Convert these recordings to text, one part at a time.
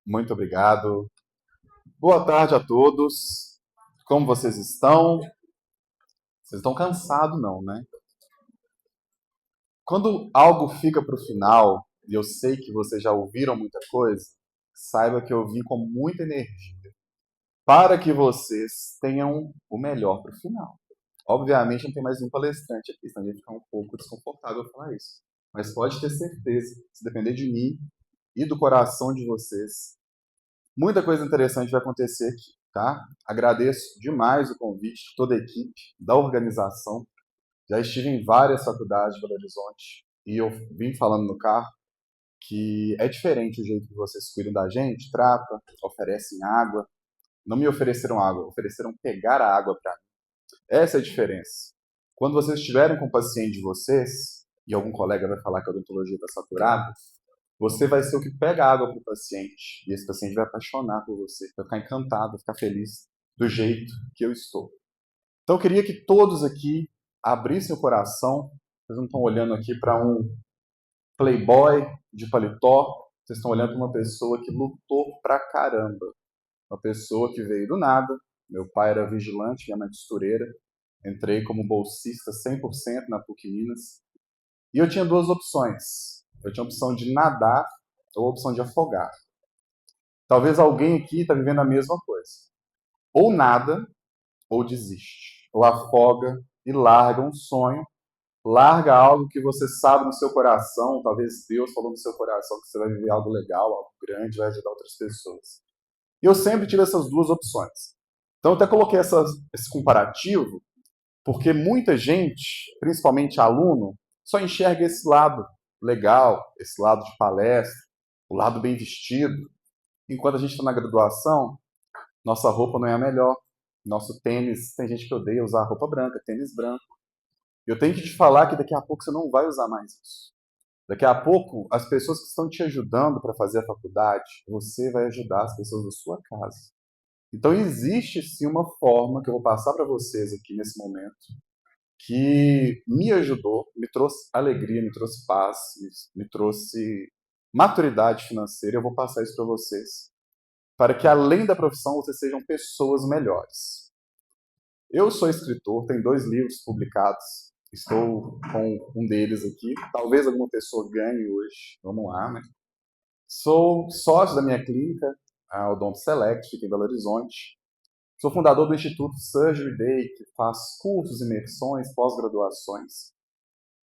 Muito obrigado. Boa tarde a todos. Como vocês estão? Vocês estão cansados, não, né? Quando algo fica para o final, e eu sei que vocês já ouviram muita coisa, saiba que eu vim com muita energia para que vocês tenham o melhor para o final. Obviamente não tem mais um palestrante aqui, senão a gente fica um pouco desconfortável falar isso. Mas pode ter certeza, se depender de mim e do coração de vocês, muita coisa interessante vai acontecer aqui, tá? Agradeço demais o convite de toda a equipe da organização. Já estive em várias faculdades de Belo Horizonte e eu vim falando no carro que é diferente o jeito que vocês cuidam da gente, tratam, oferecem água. Não me ofereceram água, ofereceram pegar a água para mim. Essa é a diferença. Quando vocês estiverem com o paciente de vocês, e algum colega vai falar que a odontologia está saturada, você vai ser o que pega água para o paciente. E esse paciente vai apaixonar por você, vai ficar encantado, vai ficar feliz do jeito que eu estou. Então eu queria que todos aqui abrissem o coração. Vocês não estão olhando aqui para um playboy de paletó, vocês estão olhando para uma pessoa que lutou pra caramba. Uma pessoa que veio do nada. Meu pai era vigilante, minha mãe costureira. Entrei como bolsista 100% na PUC Minas. E eu tinha duas opções. Eu tinha a opção de nadar ou a opção de afogar. Talvez alguém aqui está vivendo a mesma coisa. Ou nada, ou desiste. Ou afoga e larga um sonho, larga algo que você sabe no seu coração, talvez Deus falou no seu coração que você vai viver algo legal, algo grande, vai ajudar outras pessoas. E eu sempre tive essas duas opções. Então eu até coloquei esse comparativo, porque muita gente, principalmente aluno, só enxerga esse lado legal, esse lado de palestra, o lado bem vestido. Enquanto a gente está na graduação, nossa roupa não é a melhor. Nosso tênis, tem gente que odeia usar roupa branca, tênis branco. Eu tenho que te falar que daqui a pouco você não vai usar mais isso. Daqui a pouco, as pessoas que estão te ajudando para fazer a faculdade, você vai ajudar as pessoas da sua casa. Então, existe sim uma forma que eu vou passar para vocês aqui nesse momento, que me ajudou, me trouxe alegria, me trouxe paz, me trouxe maturidade financeira. Eu vou passar isso para vocês, para que além da profissão vocês sejam pessoas melhores. Eu sou escritor, tenho 2 livros publicados. Estou com um deles aqui. Talvez alguma pessoa ganhe hoje. Vamos lá, né? Sou sócio da minha clínica, a Odonto Select, fica em Belo Horizonte. Sou fundador do Instituto Surgery Day, que faz cursos, imersões, pós-graduações.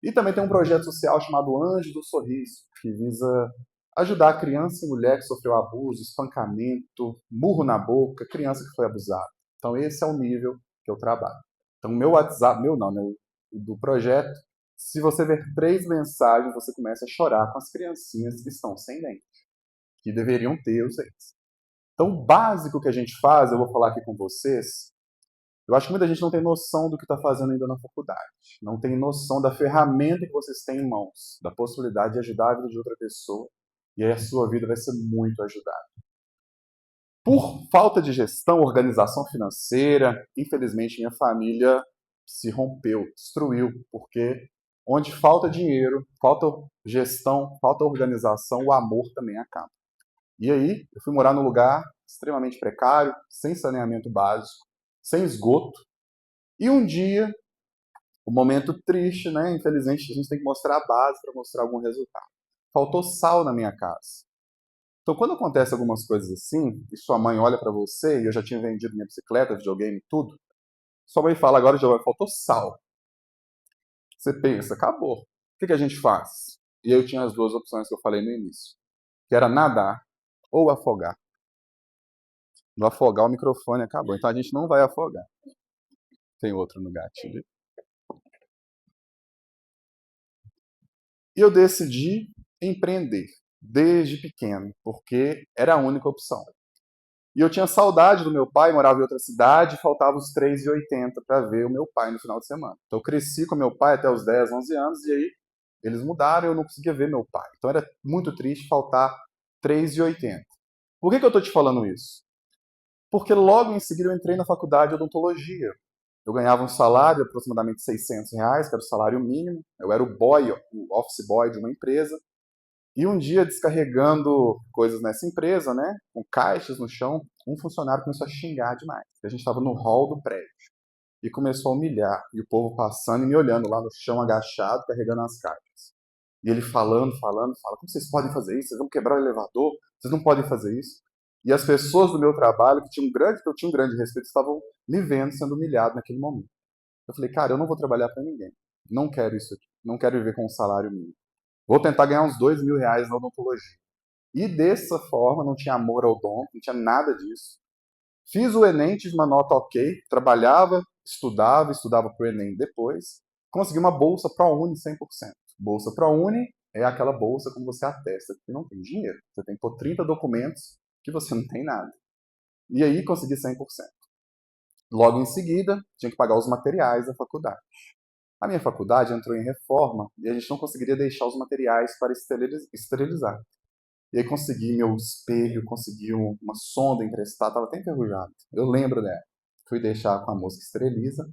E também tem um projeto social chamado Anjo do Sorriso, que visa ajudar a criança e mulher que sofreu abuso, espancamento, murro na boca, criança que foi abusada. Então esse é o nível que eu trabalho. Então meu WhatsApp, meu não, meu, do projeto, se você ver 3 mensagens, você começa a chorar com as criancinhas que estão sem dente, que deveriam ter os dentes. Então o básico que a gente faz, eu vou falar aqui com vocês, eu acho que muita gente não tem noção do que está fazendo ainda na faculdade. Não tem noção da ferramenta que vocês têm em mãos, da possibilidade de ajudar a vida de outra pessoa. E aí a sua vida vai ser muito ajudada. Por falta de gestão, organização financeira, infelizmente minha família se rompeu, destruiu, porque onde falta dinheiro, falta gestão, falta organização, o amor também acaba. E aí eu fui morar num lugar extremamente precário, sem saneamento básico, sem esgoto. E um dia, um momento triste, né? Infelizmente, a gente tem que mostrar a base para mostrar algum resultado. Faltou sal na minha casa. Então, quando acontece algumas coisas assim, e sua mãe olha para você, e eu já tinha vendido minha bicicleta, videogame, tudo, sua mãe fala, agora, Giovanni, faltou sal. Você pensa, acabou. O que a gente faz? E eu tinha as duas opções que eu falei no início, que era nadar ou afogar. No afogar, o microfone acabou. Então, a gente não vai afogar. Tem outro no gatilho. E eu decidi empreender desde pequeno, porque era a única opção. E eu tinha saudade do meu pai, morava em outra cidade, faltava os 3,80 para ver o meu pai no final de semana. Então eu cresci com meu pai até os 10, 11 anos, e aí eles mudaram e eu não conseguia ver meu pai. Então era muito triste faltar 3,80. Por que eu estou te falando isso? Porque logo em seguida eu entrei na faculdade de odontologia. Eu ganhava um salário de aproximadamente R$ 600, que era o salário mínimo. Eu era o boy, o office boy de uma empresa. E um dia, descarregando coisas nessa empresa, né, com caixas no chão, um funcionário começou a xingar demais. A gente estava no hall do prédio e começou a humilhar. E o povo passando e me olhando lá no chão, agachado, carregando as caixas. E ele falando, fala, como vocês podem fazer isso? Vocês vão quebrar o elevador? Vocês não podem fazer isso? E as pessoas do meu trabalho, que eu tinha um grande respeito, estavam me vendo sendo humilhado naquele momento. Eu falei, cara, eu não vou trabalhar para ninguém. Não quero isso aqui. Não quero viver com um salário mínimo. Vou tentar ganhar uns R$ 2.000 na odontologia. E dessa forma, não tinha amor ao odonto, não tinha nada disso. Fiz o Enem, tive uma nota ok, trabalhava, estudava para o Enem depois. Consegui uma bolsa ProUni 100%. Bolsa ProUni é aquela bolsa como você atesta que não tem dinheiro. Você tem que pôr 30 documentos que você não tem nada. E aí consegui 100%. Logo em seguida, tinha que pagar os materiais da faculdade. A minha faculdade entrou em reforma e a gente não conseguiria deixar os materiais para esterilizar. E aí consegui meu espelho, consegui uma sonda emprestada, estava até enferrujado. Eu lembro dela. Fui deixar com a moça que esteriliza.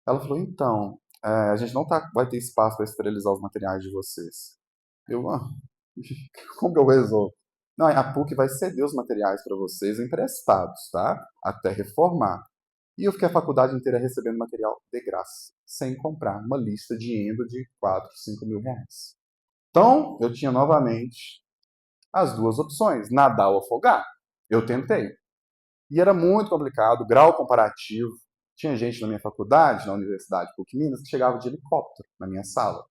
Ela falou, então, a gente não vai ter espaço para esterilizar os materiais de vocês. Eu, como que eu resolvo? Não, a PUC vai ceder os materiais para vocês emprestados, tá? Até reformar. E eu fiquei a faculdade inteira recebendo material de graça, sem comprar uma lista de endo de 4, 5 mil reais. Então, eu tinha novamente as duas opções, nadar ou afogar. Eu tentei. E era muito complicado, grau comparativo. Tinha gente na minha faculdade, na Universidade PUC Minas, que chegava de helicóptero na minha sala.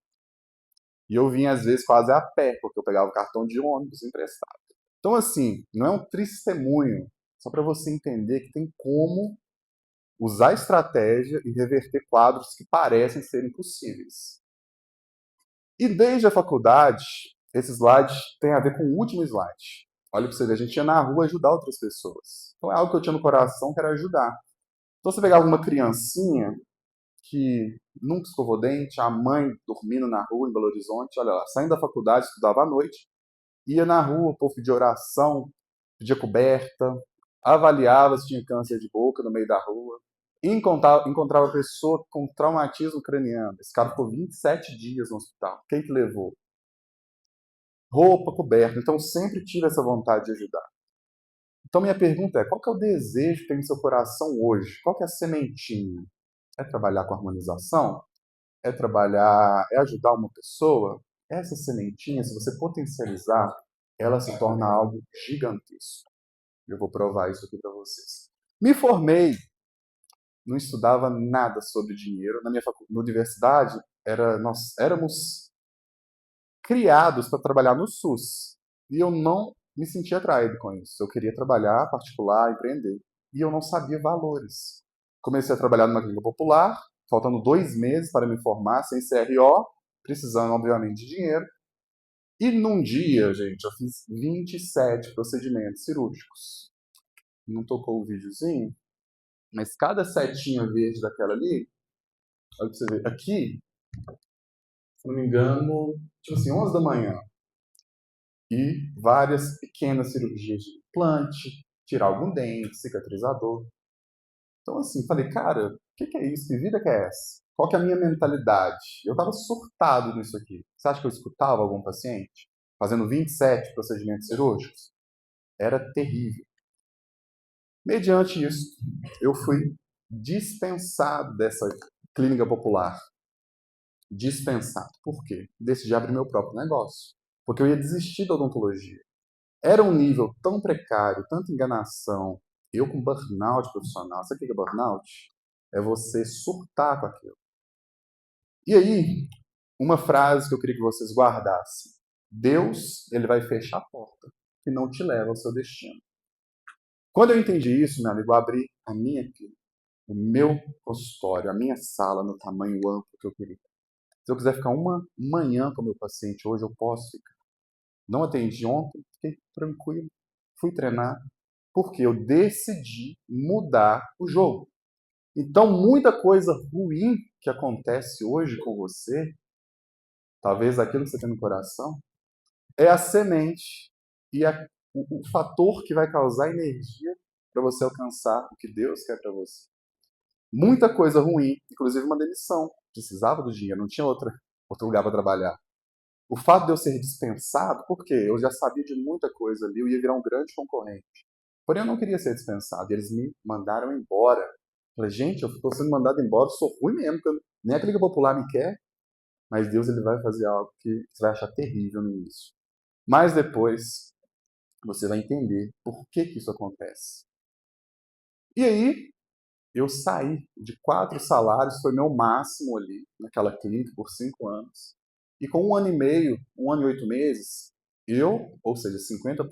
E eu vinha, às vezes, quase a pé, porque eu pegava o cartão de ônibus emprestado. Então, assim, não é um testemunho, só para você entender que tem como usar estratégia e reverter quadros que parecem ser impossíveis. E desde a faculdade, esse slide tem a ver com o último slide. Olha para você ver, a gente ia na rua ajudar outras pessoas. Então é algo que eu tinha no coração que era ajudar. Então você pegava uma criancinha que nunca escovou dente, a mãe dormindo na rua em Belo Horizonte, olha lá, saindo da faculdade, estudava à noite, ia na rua, o povo pedia oração, pedia coberta, avaliava se tinha câncer de boca no meio da rua, e encontrava pessoa com traumatismo craniano. Esse cara ficou 27 dias no hospital. Quem que levou? Roupa, coberta. Então sempre tive essa vontade de ajudar. Então minha pergunta é, qual que é o desejo que tem no seu coração hoje? Qual que é a sementinha? É trabalhar com harmonização? É ajudar uma pessoa? Essa sementinha, se você potencializar, ela se torna algo gigantesco. Eu vou provar isso aqui para vocês. Me formei, não estudava nada sobre dinheiro. Na universidade, nós éramos criados para trabalhar no SUS. E eu não me sentia atraído com isso. Eu queria trabalhar particular, empreender. E eu não sabia valores. Comecei a trabalhar numa clínica popular, faltando 2 meses para me formar, sem CRO, precisando, obviamente, de dinheiro. E num dia, gente, eu fiz 27 procedimentos cirúrgicos. Não tocou o videozinho, mas cada setinha verde daquela ali, olha pra você ver, aqui, se não me engano, tipo assim, 11 da manhã, e várias pequenas cirurgias de implante, tirar algum dente, cicatrizador. Então, assim, falei, cara, o que é isso? Que vida que é essa? Qual que é a minha mentalidade? Eu estava surtado nisso aqui. Você acha que eu escutava algum paciente fazendo 27 procedimentos cirúrgicos? Era terrível. Mediante isso, eu fui dispensado dessa clínica popular. Dispensado. Por quê? Decidi abrir meu próprio negócio. Porque eu ia desistir da odontologia. Era um nível tão precário, tanta enganação, eu com burnout profissional. Sabe o que é burnout? É você surtar com aquilo. E aí, uma frase que eu queria que vocês guardassem. Deus, ele vai fechar a porta que não te leva ao seu destino. Quando eu entendi isso, meu amigo, eu abri a minha clínica, o meu consultório, a minha sala no tamanho amplo que eu queria. Se eu quiser ficar uma manhã com o meu paciente hoje, eu posso ficar. Não atendi ontem, fiquei tranquilo. Fui treinar, porque eu decidi mudar o jogo. Então, muita coisa ruim que acontece hoje com você, talvez aquilo que você tem no coração, é a semente e o fator que vai causar energia para você alcançar o que Deus quer para você. Muita coisa ruim, inclusive uma demissão. Precisava do dinheiro, não tinha outro lugar para trabalhar. O fato de eu ser dispensado, por quê? Eu já sabia de muita coisa ali, eu ia virar um grande concorrente. Porém, eu não queria ser dispensado, e eles me mandaram embora. Falei, gente, eu estou sendo mandado embora, eu sou ruim mesmo, porque nem a Clínica Popular me quer, mas Deus ele vai fazer algo que você vai achar terrível no início. Mas depois, você vai entender por que que isso acontece. E aí, eu saí de 4 salários, foi meu máximo ali, naquela clínica, por 5 anos. E com 1 ano e meio, 1 ano e 8 meses, eu, ou seja, 50%,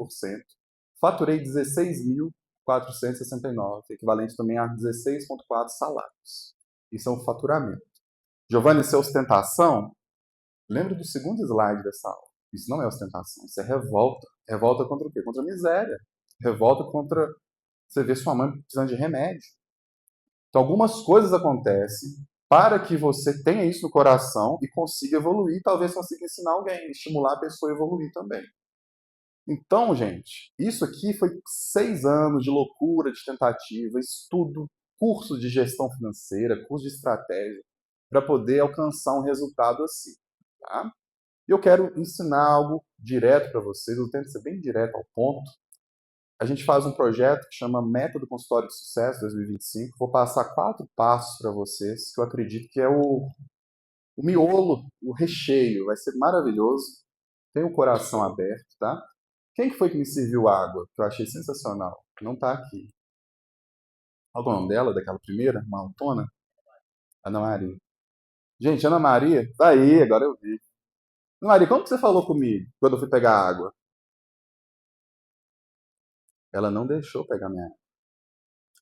faturei 16.469, equivalente também a 16,4 salários. Isso é um faturamento. Giovanni, isso é ostentação? Lembra do segundo slide dessa aula. Isso não é ostentação, isso é revolta. Revolta contra o quê? Contra a miséria. Revolta contra você ver sua mãe precisando de remédio. Então, algumas coisas acontecem para que você tenha isso no coração e consiga evoluir, talvez consiga ensinar alguém, estimular a pessoa a evoluir também. Então, gente, isso aqui foi 6 anos de loucura, de tentativa, estudo, curso de gestão financeira, curso de estratégia, para poder alcançar um resultado assim. Tá? Eu quero ensinar algo direto para vocês, eu tento ser bem direto ao ponto. A gente faz um projeto que chama Método Consultório de Sucesso 2025. Vou passar 4 passos para vocês, que eu acredito que é o miolo, o recheio. Vai ser maravilhoso. Tenha o coração aberto, tá? Quem que foi que me serviu água? Que eu achei sensacional. Não está aqui. Qual é o nome dela, daquela primeira? Uma autona? Ana Maria. Gente, Ana Maria, tá aí, agora eu vi. Ana Maria, como que você falou comigo quando eu fui pegar água? Ela não deixou eu pegar minha água.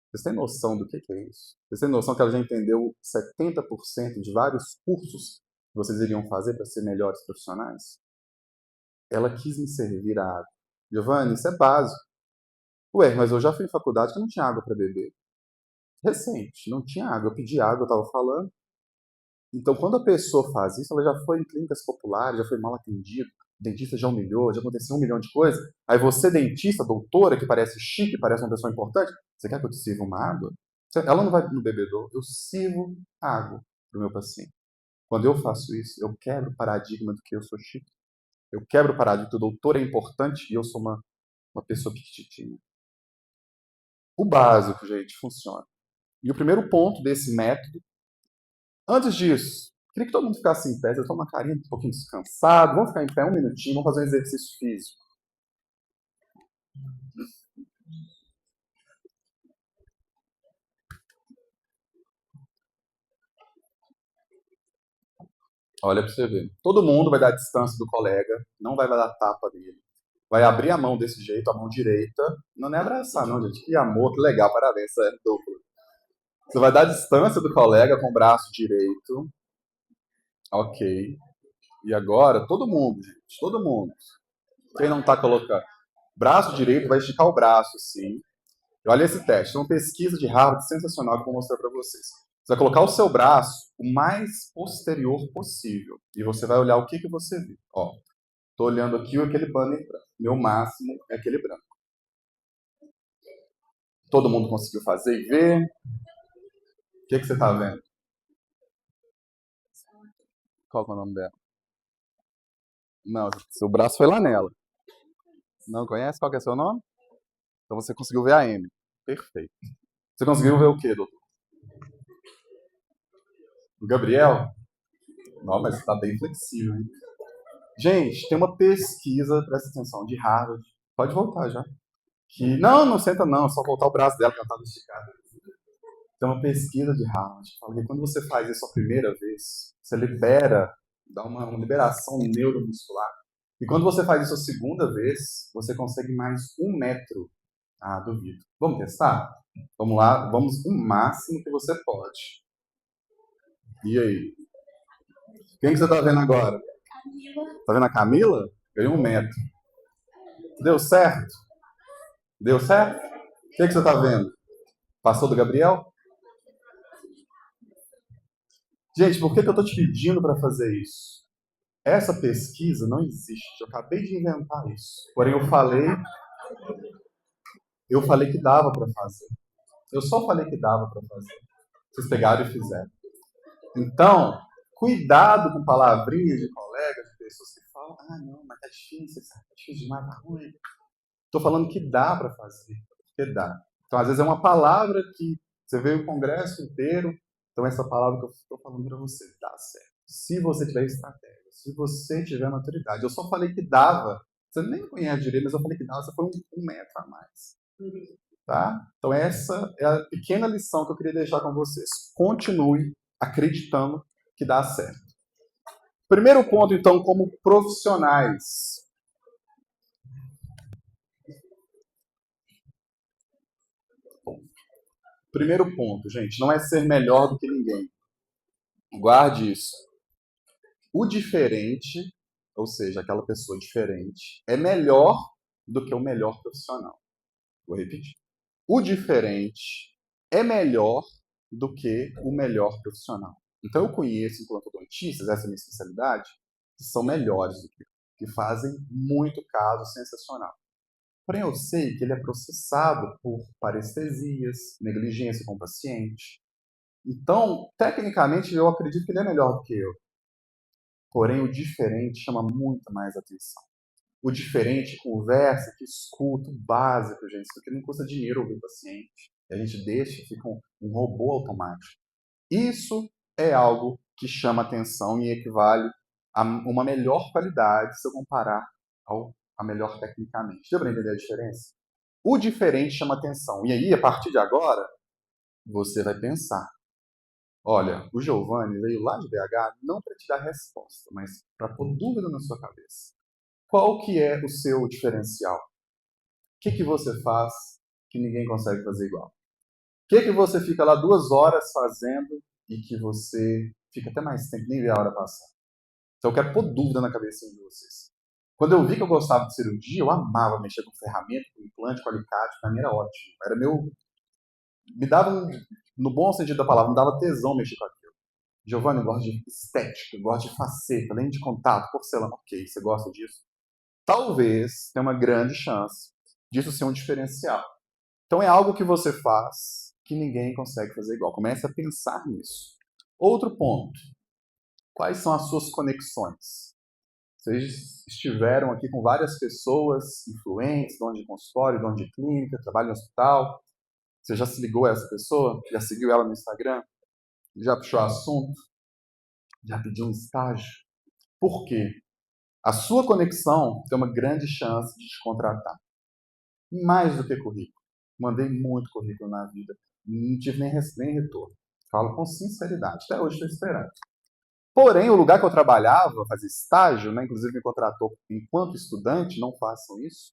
Vocês têm noção do que é isso? Vocês têm noção que ela já entendeu 70% de vários cursos que vocês iriam fazer para ser melhores profissionais? Ela quis me servir a água. Giovanni, isso é básico. Ué, mas eu já fui em faculdade que não tinha água para beber. Recente, não tinha água. Eu pedi água, eu estava falando. Então, quando a pessoa faz isso, ela já foi em clínicas populares, já foi mal atendida, o dentista já humilhou, já aconteceu 1 milhão de coisas. Aí você, dentista, doutora, que parece chique, parece uma pessoa importante, você quer que eu te sirva uma água? Ela não vai no bebedouro, eu sirvo água para o meu paciente. Quando eu faço isso, eu quebro o paradigma do que eu sou chique. Eu quebro o paradigma que o doutor é importante e eu sou uma pessoa piquitinha. O básico, gente, funciona. E o primeiro ponto desse método, antes disso, queria que todo mundo ficasse em pé, eu estou uma carinha um pouquinho descansado, vamos ficar em pé 1 minutinho, vamos fazer um exercício físico. Olha para você ver. Todo mundo vai dar distância do colega, não vai dar tapa nele. Vai abrir a mão desse jeito, a mão direita. Não é abraçar, não, gente. Que amor, que legal, parabéns, é duplo. Você vai dar distância do colega com o braço direito. Ok. E agora, todo mundo, gente, todo mundo. Quem não está colocando? Braço direito, vai esticar o braço, assim. Olha esse teste. É uma pesquisa de Harvard sensacional que eu vou mostrar para vocês. Você vai colocar o seu braço o mais posterior possível. E você vai olhar o que, que você vê. Ó, tô olhando aqui aquele banner branco. Meu máximo é aquele branco. Todo mundo conseguiu fazer e ver? O que, que você tá vendo? Qual que é o nome dela? Não, seu braço foi lá nela. Não conhece? Qual que é seu nome? Então você conseguiu ver a M. Perfeito. Você conseguiu ver o quê, doutor? O Gabriel? Não, mas está bem flexível, hein? Gente, tem uma pesquisa, presta atenção, de Harvard. Pode voltar já. Que, não, não senta não, é só voltar o braço dela que ela estava esticada. Tem uma pesquisa de Harvard que fala que quando você faz isso a primeira vez, você libera, dá uma liberação neuromuscular. E quando você faz isso a segunda vez, você consegue mais 1 metro. Ah, duvido. Vamos testar? Vamos lá, vamos o máximo que você pode. E aí? Quem que você está vendo agora? Tá vendo a Camila? Ganhou 1 metro. Deu certo? Deu certo? O que você está vendo? Passou do Gabriel? Gente, por que eu estou te pedindo para fazer isso? Essa pesquisa não existe. Eu acabei de inventar isso. Porém, eu falei que dava para fazer. Eu só falei que dava para fazer. Vocês pegaram e fizeram. Então, cuidado com palavrinhas de colegas, de pessoas que falam fala, não, mas tá difícil, sabe? Tá difícil demais, tá ruim. Estou falando que dá para fazer, porque dá. Então, às vezes, é uma palavra que você vê o congresso inteiro, então essa palavra que eu estou falando para você, dá certo. Se você tiver estratégia, se você tiver maturidade. Eu só falei que dava, você nem conhece direito, mas eu falei que dava, você foi um metro a mais. Tá? Então, essa é a pequena lição que eu queria deixar com vocês. Continue acreditando que dá certo. Primeiro ponto, então, como profissionais. Primeiro ponto, gente, não é ser melhor do que ninguém. Guarde isso. O diferente, ou seja, aquela pessoa diferente, é melhor do que o melhor profissional. Vou repetir. O diferente é melhor do que o melhor profissional. Então, eu conheço implantodontista, essa é a minha especialidade, que são melhores do que eu, que fazem muito caso sensacional. Porém, eu sei que ele é processado por parestesias, negligência com o paciente. Então, tecnicamente, eu acredito que ele é melhor do que eu. Porém, o diferente chama muito mais atenção. O diferente conversa, que escuta, o básico, gente, porque não custa dinheiro ouvir o paciente. A gente deixa, fica um robô automático. Isso é algo que chama atenção e equivale a uma melhor qualidade se eu comparar a melhor tecnicamente. Deu para entender a diferença? O diferente chama atenção. E aí, a partir de agora, você vai pensar. Olha, o Giovanni veio lá de BH não para te dar resposta, mas para pôr dúvida na sua cabeça. Qual que é o seu diferencial? O que você faz que ninguém consegue fazer igual? O que você fica lá 2 horas fazendo e que você fica até mais tempo, nem vê a hora passar? Então eu quero pôr dúvida na cabeça de vocês. Quando eu vi que eu gostava de cirurgia, eu amava mexer com ferramenta, com implante, com alicate, para mim era ótimo. Era meu... Me dava, no bom sentido da palavra, me dava tesão mexer com aquilo. Giovanni, eu gosto de estética, eu gosto de faceta, lente de contato, porcelana. Ok, você gosta disso? Talvez tenha uma grande chance disso ser um diferencial. Então é algo que você faz que ninguém consegue fazer igual. Comece a pensar nisso. Outro ponto. Quais são as suas conexões? Vocês estiveram aqui com várias pessoas influentes, donos de consultório, donos de clínica, trabalham no hospital. Você já se ligou a essa pessoa? Já seguiu ela no Instagram? Já puxou assunto? Já pediu um estágio? Por quê? A sua conexão tem uma grande chance de te contratar. Mais do que currículo. Mandei muito currículo na vida. Não tive nem retorno. Falo com sinceridade. Até hoje estou esperando. Porém, o lugar que eu trabalhava, fazia estágio, né, inclusive me contratou enquanto estudante, não façam isso,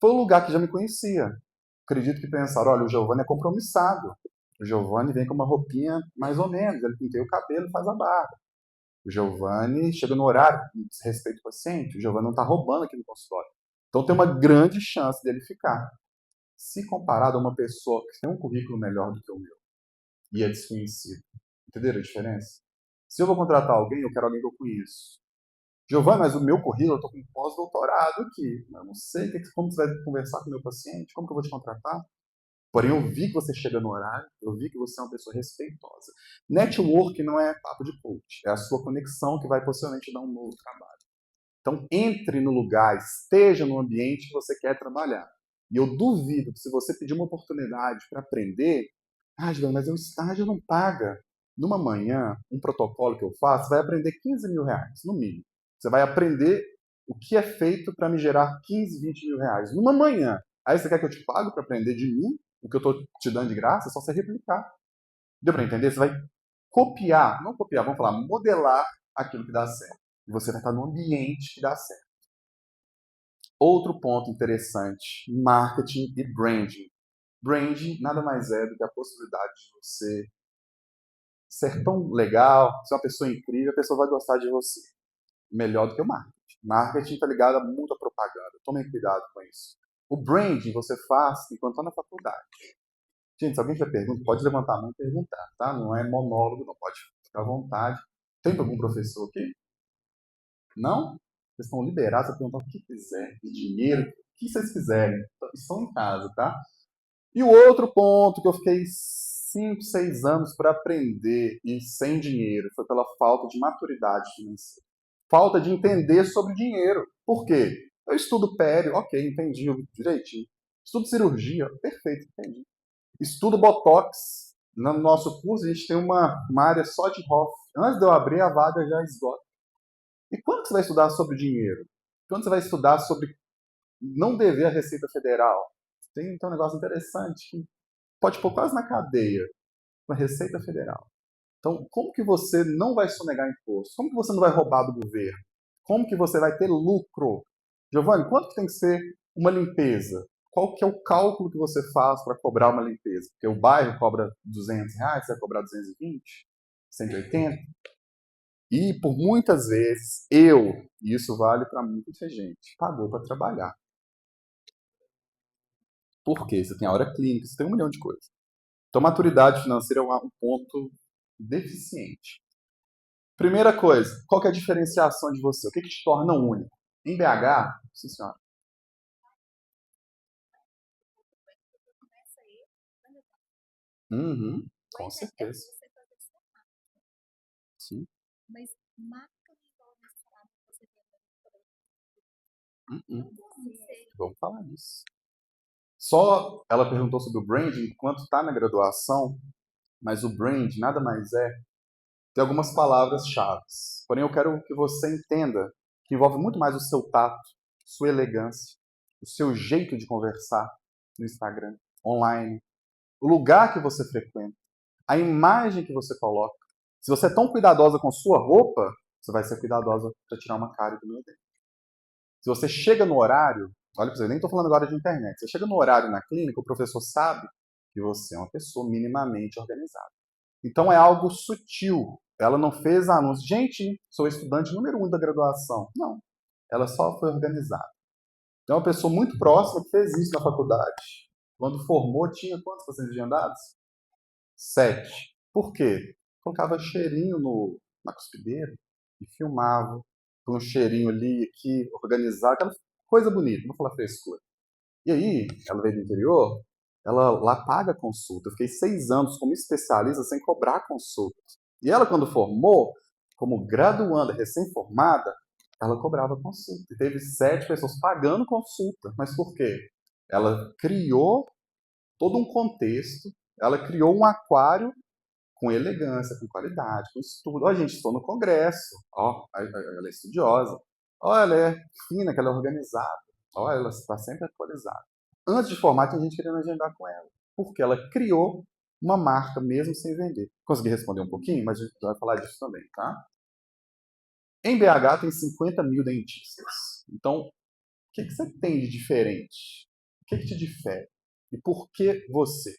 foi um lugar que já me conhecia. Acredito que pensaram, olha, o Giovanni é compromissado. O Giovanni vem com uma roupinha mais ou menos, ele penteia o cabelo e faz a barba. O Giovanni chega no horário, respeita o paciente, o Giovanni não está roubando aqui no consultório. Então tem uma grande chance dele ficar. Se comparado a uma pessoa que tem um currículo melhor do que o meu e é desconhecido. Entenderam a diferença? Se eu vou contratar alguém, eu quero alguém que eu conheço. Giovanni, mas o meu currículo, eu estou com pós-doutorado aqui. Eu não sei como você vai conversar com o meu paciente, como que eu vou te contratar. Porém, eu vi que você chega no horário, eu vi que você é uma pessoa respeitosa. Network não é papo de coach, é a sua conexão que vai possivelmente dar um novo trabalho. Então, entre no lugar, esteja no ambiente que você quer trabalhar. E eu duvido que se você pedir uma oportunidade para aprender, Giovanni, mas o estágio não paga. Numa manhã, um protocolo que eu faço, você vai aprender 15 mil reais, no mínimo. Você vai aprender o que é feito para me gerar 15, 20 mil reais. Numa manhã. Aí você quer que eu te pague para aprender de mim? O que eu estou te dando de graça é só você replicar. Deu para entender? Você vai copiar, não copiar, vamos falar, modelar aquilo que dá certo. E você vai estar no ambiente que dá certo. Outro ponto interessante, marketing e branding. Branding nada mais é do que a possibilidade de você ser tão legal, ser uma pessoa incrível, a pessoa vai gostar de você. Melhor do que o marketing. Marketing está ligado a muita propaganda. Tomem cuidado com isso. O branding você faz enquanto está na faculdade. Gente, se alguém tiver pergunta, pode levantar a mão e perguntar, tá? Não é monólogo, não. Pode ficar à vontade. Tem algum professor aqui? Não? Vocês estão liberados a perguntar o que quiser, de dinheiro, o que vocês quiserem. Estão em casa, tá? E o outro ponto que eu fiquei 5, 6 anos para aprender e sem dinheiro foi pela falta de maturidade financeira. falta de entender sobre dinheiro. Por quê? Eu estudo pério, ok, entendi direitinho. Estudo cirurgia, perfeito, entendi. Estudo Botox. No nosso curso, a gente tem uma área só de Hoff. Antes de eu abrir, a vaga já esgota. E quando você vai estudar sobre dinheiro? Quando você vai estudar sobre não dever à Receita Federal? Tem um negócio interessante que pode pôr quase na cadeia, com a Receita Federal. Então, como que você não vai sonegar imposto? Como que você não vai roubar do governo? Como que você vai ter lucro? Giovanni, quanto que tem que ser uma limpeza? Qual que é o cálculo que você faz para cobrar uma limpeza? Porque o bairro cobra R$ 200, você vai cobrar 220, 180. E por muitas vezes, e isso vale para muita gente, pagou para trabalhar. Por quê? Você tem a hora clínica, você tem 1 milhão de coisas. Então, maturidade financeira é um ponto deficiente. Primeira coisa, qual que é a diferenciação de você? O que te torna único? Em BH, sim senhora. Uhum, com certeza. Sim. Uhum. Vamos falar disso. Só ela perguntou sobre o branding enquanto está na graduação, mas o brand nada mais é. Tem algumas palavras-chave. Porém, eu quero que você entenda que envolve muito mais o seu tato, sua elegância, o seu jeito de conversar no Instagram, online, o lugar que você frequenta, a imagem que você coloca. Se você é tão cuidadosa com sua roupa, você vai ser cuidadosa para tirar uma cara do meu dente. Se você chega no horário, olha para você, eu nem estou falando agora de internet, você chega no horário na clínica, o professor sabe que você é uma pessoa minimamente organizada. Então é algo sutil. Ela não fez anúncio. Gente, sou estudante número 1 da graduação. Não. Ela só foi organizada. Então é uma pessoa muito próxima que fez isso na faculdade. Quando formou, tinha quantos pacientes agendados? 7. Por quê? Colocava cheirinho na cuspideira e filmava com um cheirinho ali, aqui, organizado, aquela coisa bonita, não vou falar frescura. E aí, ela veio do interior, ela lá paga consulta. Eu fiquei 6 anos como especialista sem cobrar consulta. E ela, quando formou, como graduanda recém-formada, ela cobrava consulta. E teve 7 pessoas pagando consulta. Mas por quê? Ela criou todo um contexto, ela criou um aquário com elegância, com qualidade, com estudo. Ó, gente, estou no congresso. Ó, ela é estudiosa. Ó, ela é fina, que ela é organizada. Ó, ela está sempre atualizada. Antes de formar, tem gente querendo agendar com ela. Porque ela criou uma marca mesmo sem vender. Consegui responder um pouquinho, mas a gente vai falar disso também, tá? Em BH tem 50 mil dentistas. Então, o que você tem de diferente? O que te difere? E por que você?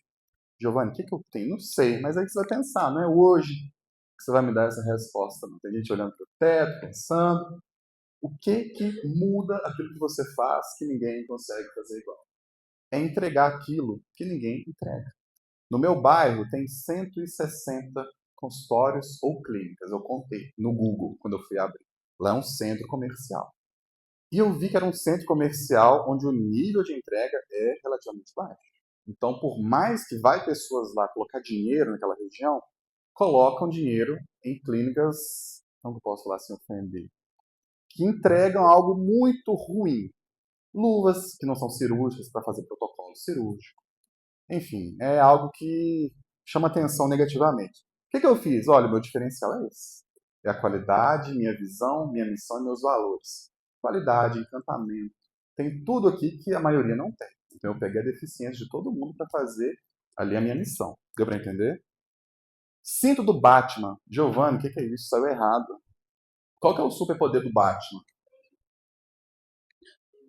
Giovanni, o que eu tenho? Não sei, mas aí você vai pensar, não é hoje que você vai me dar essa resposta. Não. Tem gente olhando para o teto, pensando. O que muda aquilo que você faz que ninguém consegue fazer igual? É entregar aquilo que ninguém entrega. No meu bairro tem 160 consultórios ou clínicas, eu contei no Google quando eu fui abrir. Lá é um centro comercial. E eu vi que era um centro comercial onde o nível de entrega é relativamente baixo. Então, por mais que vai pessoas lá colocar dinheiro naquela região, colocam dinheiro em clínicas, não posso falar sem ofender, que entregam algo muito ruim. Luvas que não são cirúrgicas para fazer protocolo cirúrgico. Enfim, é algo que chama atenção negativamente. O que eu fiz? Olha, meu diferencial é esse. É a qualidade, minha visão, minha missão e meus valores. Qualidade, encantamento. Tem tudo aqui que a maioria não tem. Então eu peguei a deficiência de todo mundo para fazer ali a minha missão. Deu para entender? Cinto do Batman. Giovanni, o que é isso? Saiu errado. Qual que é o superpoder do Batman?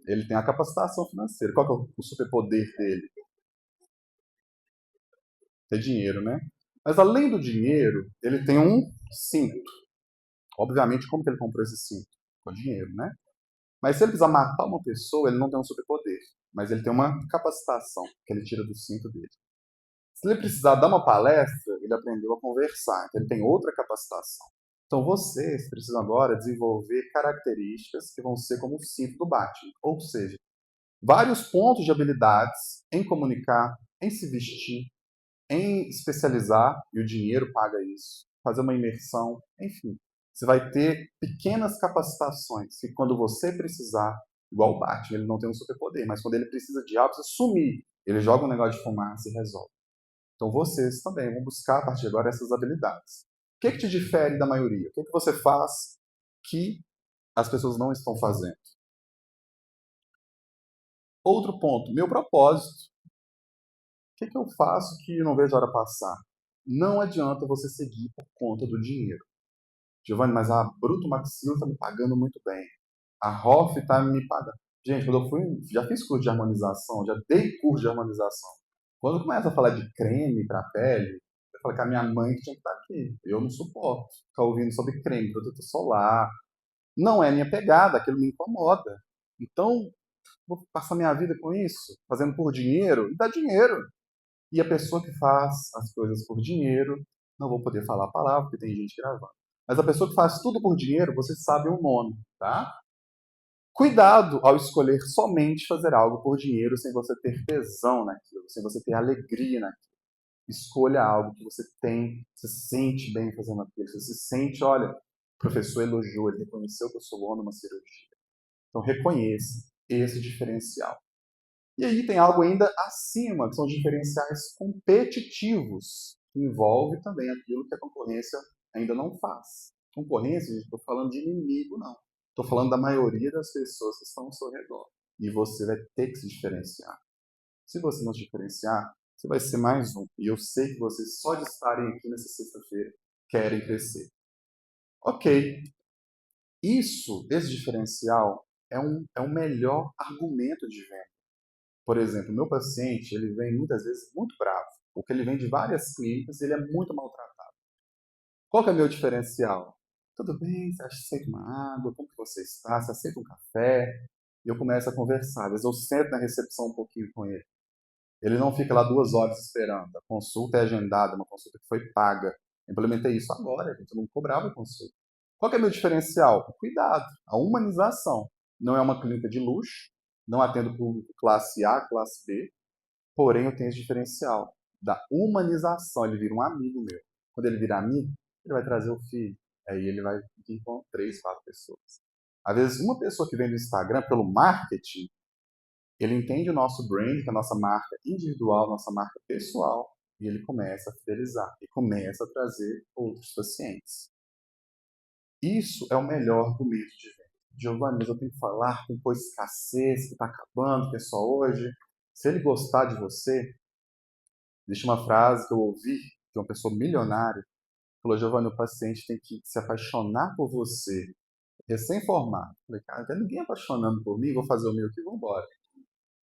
Ele tem a capacitação financeira. Qual que é o superpoder dele? Ter dinheiro, né? Mas além do dinheiro, ele tem um cinto. Obviamente, como que ele comprou esse cinto? Com dinheiro, né? Mas se ele precisar matar uma pessoa, ele não tem um superpoder. Mas ele tem uma capacitação que ele tira do cinto dele. Se ele precisar dar uma palestra, ele aprendeu a conversar. Então ele tem outra capacitação. Então vocês precisam agora desenvolver características que vão ser como o cinto do Batman. Ou seja, vários pontos de habilidades em comunicar, em se vestir, em especializar, e o dinheiro paga isso, fazer uma imersão, enfim. Você vai ter pequenas capacitações que quando você precisar, igual o Batman, ele não tem um superpoder, mas quando ele precisa de algo, precisa sumir. Ele joga um negócio de fumaça e resolve. Então vocês também vão buscar a partir de agora essas habilidades. O que te difere da maioria? O que você faz que as pessoas não estão fazendo? Outro ponto, meu propósito. O que eu faço que eu não vejo a hora passar? Não adianta você seguir por conta do dinheiro. Giovanni, mas a Bruto Maxil está me pagando muito bem. A Hoff está me pagando. Gente, quando eu fui, já fiz curso de harmonização, já dei curso de harmonização. Quando começa a falar de creme para a pele, eu falo que a minha mãe que tinha que estar aqui. Eu não suporto ficar ouvindo sobre creme, protetor solar. Não é minha pegada, aquilo me incomoda. Então, vou passar minha vida com isso, fazendo por dinheiro, e dá dinheiro. E a pessoa que faz as coisas por dinheiro, não vou poder falar a palavra, porque tem gente gravando. Mas a pessoa que faz tudo por dinheiro, você sabe o nome, tá? Cuidado ao escolher somente fazer algo por dinheiro sem você ter tesão naquilo, sem você ter alegria naquilo. Escolha algo que você tem, se sente bem fazendo aquilo, você se sente, olha, o professor elogiou, ele reconheceu que eu sou bom numa cirurgia. Então reconheça esse diferencial. E aí tem algo ainda acima, que são diferenciais competitivos, que envolve também aquilo que a concorrência ainda não faz. Concorrência, gente, estou falando de inimigo, não. Estou falando da maioria das pessoas que estão ao seu redor. E você vai ter que se diferenciar. Se você não se diferenciar, você vai ser mais um. E eu sei que vocês, só de estarem aqui nessa sexta-feira, querem crescer. Ok. Esse diferencial é um melhor argumento de venda. Por exemplo, meu paciente, ele vem muitas vezes muito bravo, porque ele vem de várias clínicas e ele é muito maltratado. Qual que é o meu diferencial? Tudo bem, você aceita uma água? Como que você está? Você aceita um café? E eu começo a conversar. Às vezes eu sento na recepção um pouquinho com ele. Ele não fica lá 2 horas esperando. A consulta é agendada, uma consulta que foi paga. Implementei isso agora, gente. Eu não cobrava consulta. Qual que é o meu diferencial? O cuidado, a humanização. Não é uma clínica de luxo, não atendo público classe A, classe B, porém eu tenho esse diferencial da humanização. Ele vira um amigo meu. Quando ele virar amigo, ele vai trazer o filho. Aí ele vai vir com 3, 4 pessoas. Às vezes, uma pessoa que vem do Instagram, pelo marketing, ele entende o nosso brand, que é a nossa marca individual, nossa marca pessoal, e ele começa a fidelizar e começa a trazer outros pacientes. Isso é o melhor argumento de venda. Giovanni, mas eu tenho que falar, tem coisa escassez, que está acabando, que é só hoje. Se ele gostar de você, existe uma frase que eu ouvi de uma pessoa milionária, falou, Giovanni, o paciente tem que se apaixonar por você, recém-formado. Eu falei, cara, não tem ninguém apaixonando por mim, vou fazer o meu aqui e vou embora.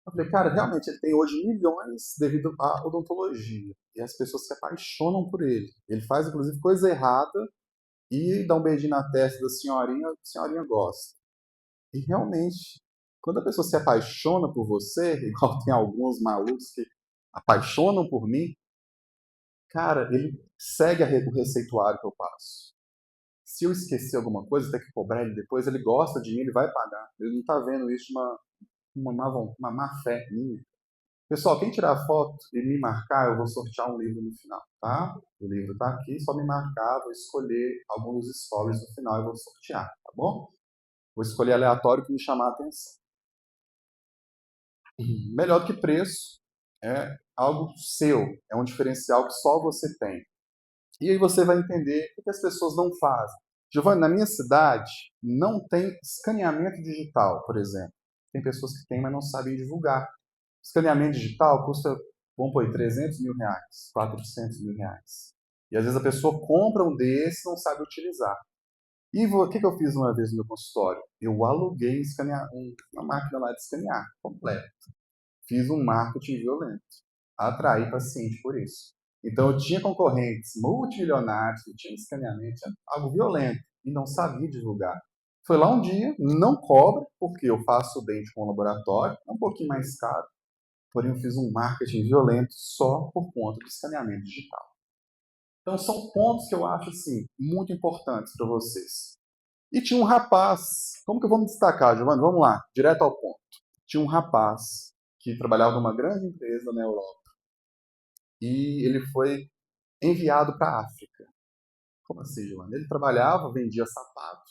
Eu falei, cara, realmente ele tem hoje milhões devido à odontologia. E as pessoas se apaixonam por ele. Ele faz, inclusive, coisa errada e dá um beijinho na testa da senhorinha, a senhorinha gosta. E realmente, quando a pessoa se apaixona por você, igual tem alguns malucos que apaixonam por mim, cara, ele segue o receituário que eu passo. Se eu esquecer alguma coisa, ter que cobrar ele depois, ele gosta de mim, ele vai pagar. Ele não está vendo isso de uma má fé minha. Pessoal, quem tirar foto e me marcar, eu vou sortear um livro no final, tá? O livro tá aqui, só me marcar, vou escolher alguns stories no final e vou sortear, tá bom? Vou escolher aleatório que me chamar a atenção. Melhor do que preço, é algo seu, é um diferencial que só você tem. E aí você vai entender o que as pessoas não fazem. Giovanni, na minha cidade não tem escaneamento digital, por exemplo. Tem pessoas que têm, mas não sabem divulgar. Escaneamento digital custa, vamos pôr aí, 300 mil reais, 400 mil reais. E às vezes a pessoa compra um desses e não sabe utilizar. E o que eu fiz uma vez no meu consultório? Eu aluguei uma máquina lá de escanear, completa. Fiz um marketing violento. Atraí paciente por isso. Então eu tinha concorrentes multimilionários, que tinham escaneamento, tinha algo violento, e não sabia divulgar. Foi lá um dia, não cobra, porque eu faço o dente com o laboratório, é um pouquinho mais caro, porém eu fiz um marketing violento só por conta do escaneamento digital. Então são pontos que eu acho assim muito importantes para vocês. E tinha um rapaz, como que eu vou me destacar, Giovanni? Vamos lá, direto ao ponto. Tinha um rapaz que trabalhava numa grande empresa na Europa e ele foi enviado para a África. Como assim, Giovanni? Ele trabalhava, vendia sapato.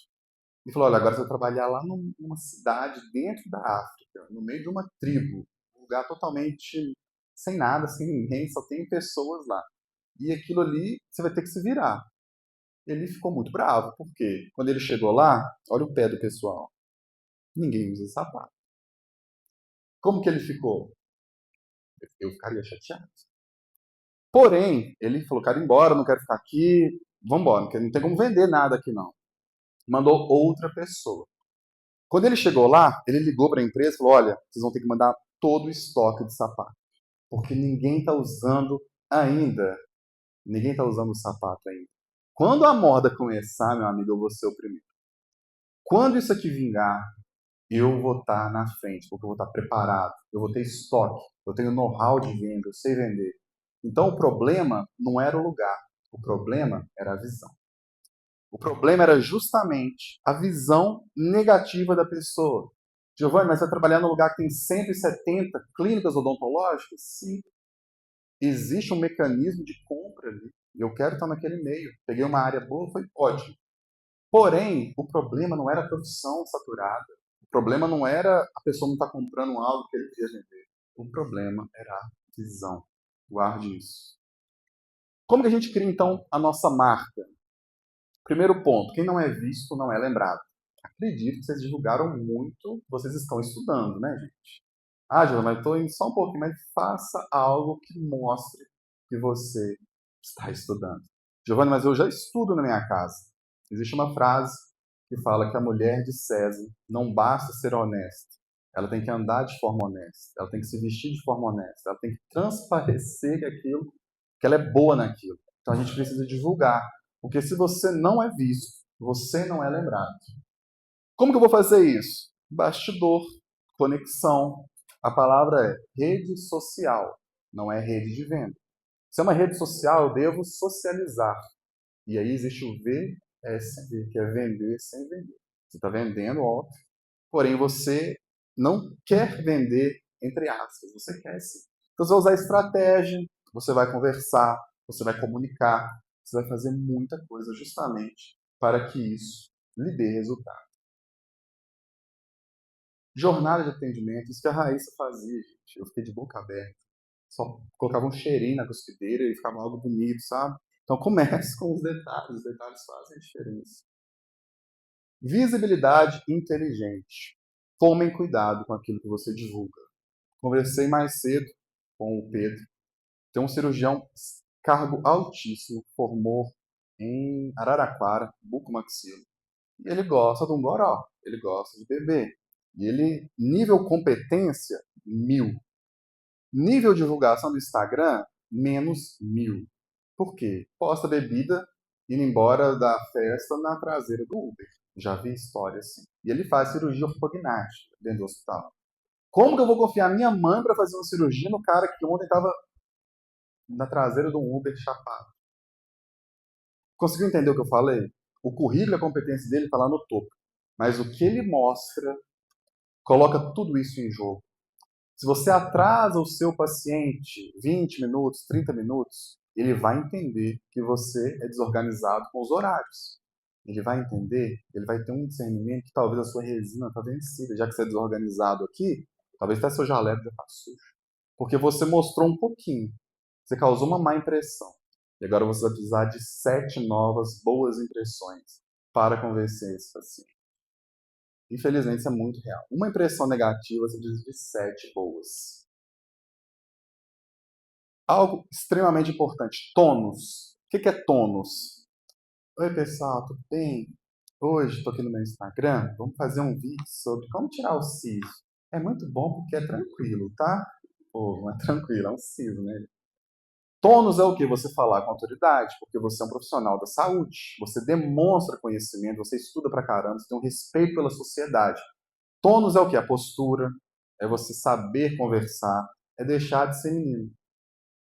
E falou, olha, agora você vai trabalhar lá numa cidade dentro da África, no meio de uma tribo, um lugar totalmente sem nada, sem ninguém, só tem pessoas lá. E aquilo ali, você vai ter que se virar. Ele ficou muito bravo, porque quando ele chegou lá, olha o pé do pessoal, ninguém usa sapato. Como que ele ficou? Eu ficaria chateado. Porém, ele falou, quero ir embora, não quero ficar aqui, vamos embora, não tem como vender nada aqui não. Mandou outra pessoa. Quando ele chegou lá, ele ligou para a empresa e falou, olha, vocês vão ter que mandar todo o estoque de sapato, porque ninguém está usando ainda. Ninguém está usando o sapato ainda. Quando a moda começar, meu amigo, eu vou ser o primeiro. Quando isso aqui vingar, eu vou estar na frente, porque eu vou estar preparado, eu vou ter estoque, eu tenho know-how de venda, eu sei vender. Então o problema não era o lugar, o problema era a visão. O problema era justamente a visão negativa da pessoa. Giovanni, mas você vai trabalhar num lugar que tem 170 clínicas odontológicas? Sim. Existe um mecanismo de compra ali. Eu quero estar naquele meio. Peguei uma área boa, foi ótimo. Porém, o problema não era a profissão saturada. O problema não era a pessoa não estar comprando algo que ele queria vender. O problema era a visão. Guarde isso. Como que a gente cria, então, a nossa marca? Primeiro ponto, quem não é visto não é lembrado. Acredito que vocês divulgaram muito, vocês estão estudando, né, gente? Ah, Júlia, mas estou indo só um pouquinho, mas faça algo que mostre que você está estudando. Giovanni, mas eu já estudo na minha casa. Existe uma frase que fala que a mulher de César não basta ser honesta, ela tem que andar de forma honesta, ela tem que se vestir de forma honesta, ela tem que transparecer que ela é boa naquilo. Então a gente precisa divulgar, porque se você não é visto, você não é lembrado. Como que eu vou fazer isso? Bastidor, conexão. A palavra é rede social, não é rede de venda. Se é uma rede social, eu devo socializar. E aí existe o VSV, que é vender sem vender. Você está vendendo, óbvio, porém você não quer vender, entre aspas, você quer sim. Então você vai usar estratégia, você vai conversar, você vai comunicar, você vai fazer muita coisa justamente para que isso lhe dê resultado. Jornada de atendimento, isso que a Raíssa fazia, gente. Eu fiquei de boca aberta. Só colocava um cheirinho na cuspideira e ficava algo bonito, sabe? Então comece com os detalhes fazem a diferença. Visibilidade inteligente. Tomem cuidado com aquilo que você divulga. Conversei mais cedo com o Pedro. Tem um cirurgião cargo altíssimo, formou em Araraquara, bucomaxilo. E ele gosta de um goró, ele gosta de beber. E ele, nível competência, 1000. Nível divulgação do Instagram, -1000. Por quê? Posta bebida indo embora da festa na traseira do Uber. Já vi história assim. E ele faz cirurgia ortognática dentro do hospital. Como que eu vou confiar minha mãe para fazer uma cirurgia no cara que ontem estava na traseira de um Uber chapado? Conseguiu entender o que eu falei? O currículo e a competência dele está lá no topo. Mas o que ele mostra coloca tudo isso em jogo. Se você atrasa o seu paciente 20 minutos, 30 minutos, ele vai entender que você é desorganizado com os horários. Ele vai entender, ele vai ter um discernimento que talvez a sua resina está vencida. Já que você é desorganizado aqui, talvez até seu jaleco já está sujo. Porque você mostrou um pouquinho. Você causou uma má impressão. E agora você vai precisar de 7 novas boas impressões para convencer esse paciente. Infelizmente, isso é muito real. Uma impressão negativa você precisa de 7 boas. Algo extremamente importante, tônus. O que é tônus? Oi, pessoal, tudo bem? Hoje estou aqui no meu Instagram, vamos fazer um vídeo sobre como tirar o siso. É muito bom porque é tranquilo, tá? Pô, não é tranquilo, é um siso, né? Tônus é o que? Você falar com autoridade, porque você é um profissional da saúde, você demonstra conhecimento, você estuda pra caramba, você tem um respeito pela sociedade. Tônus é o que? A postura, é você saber conversar, é deixar de ser menino.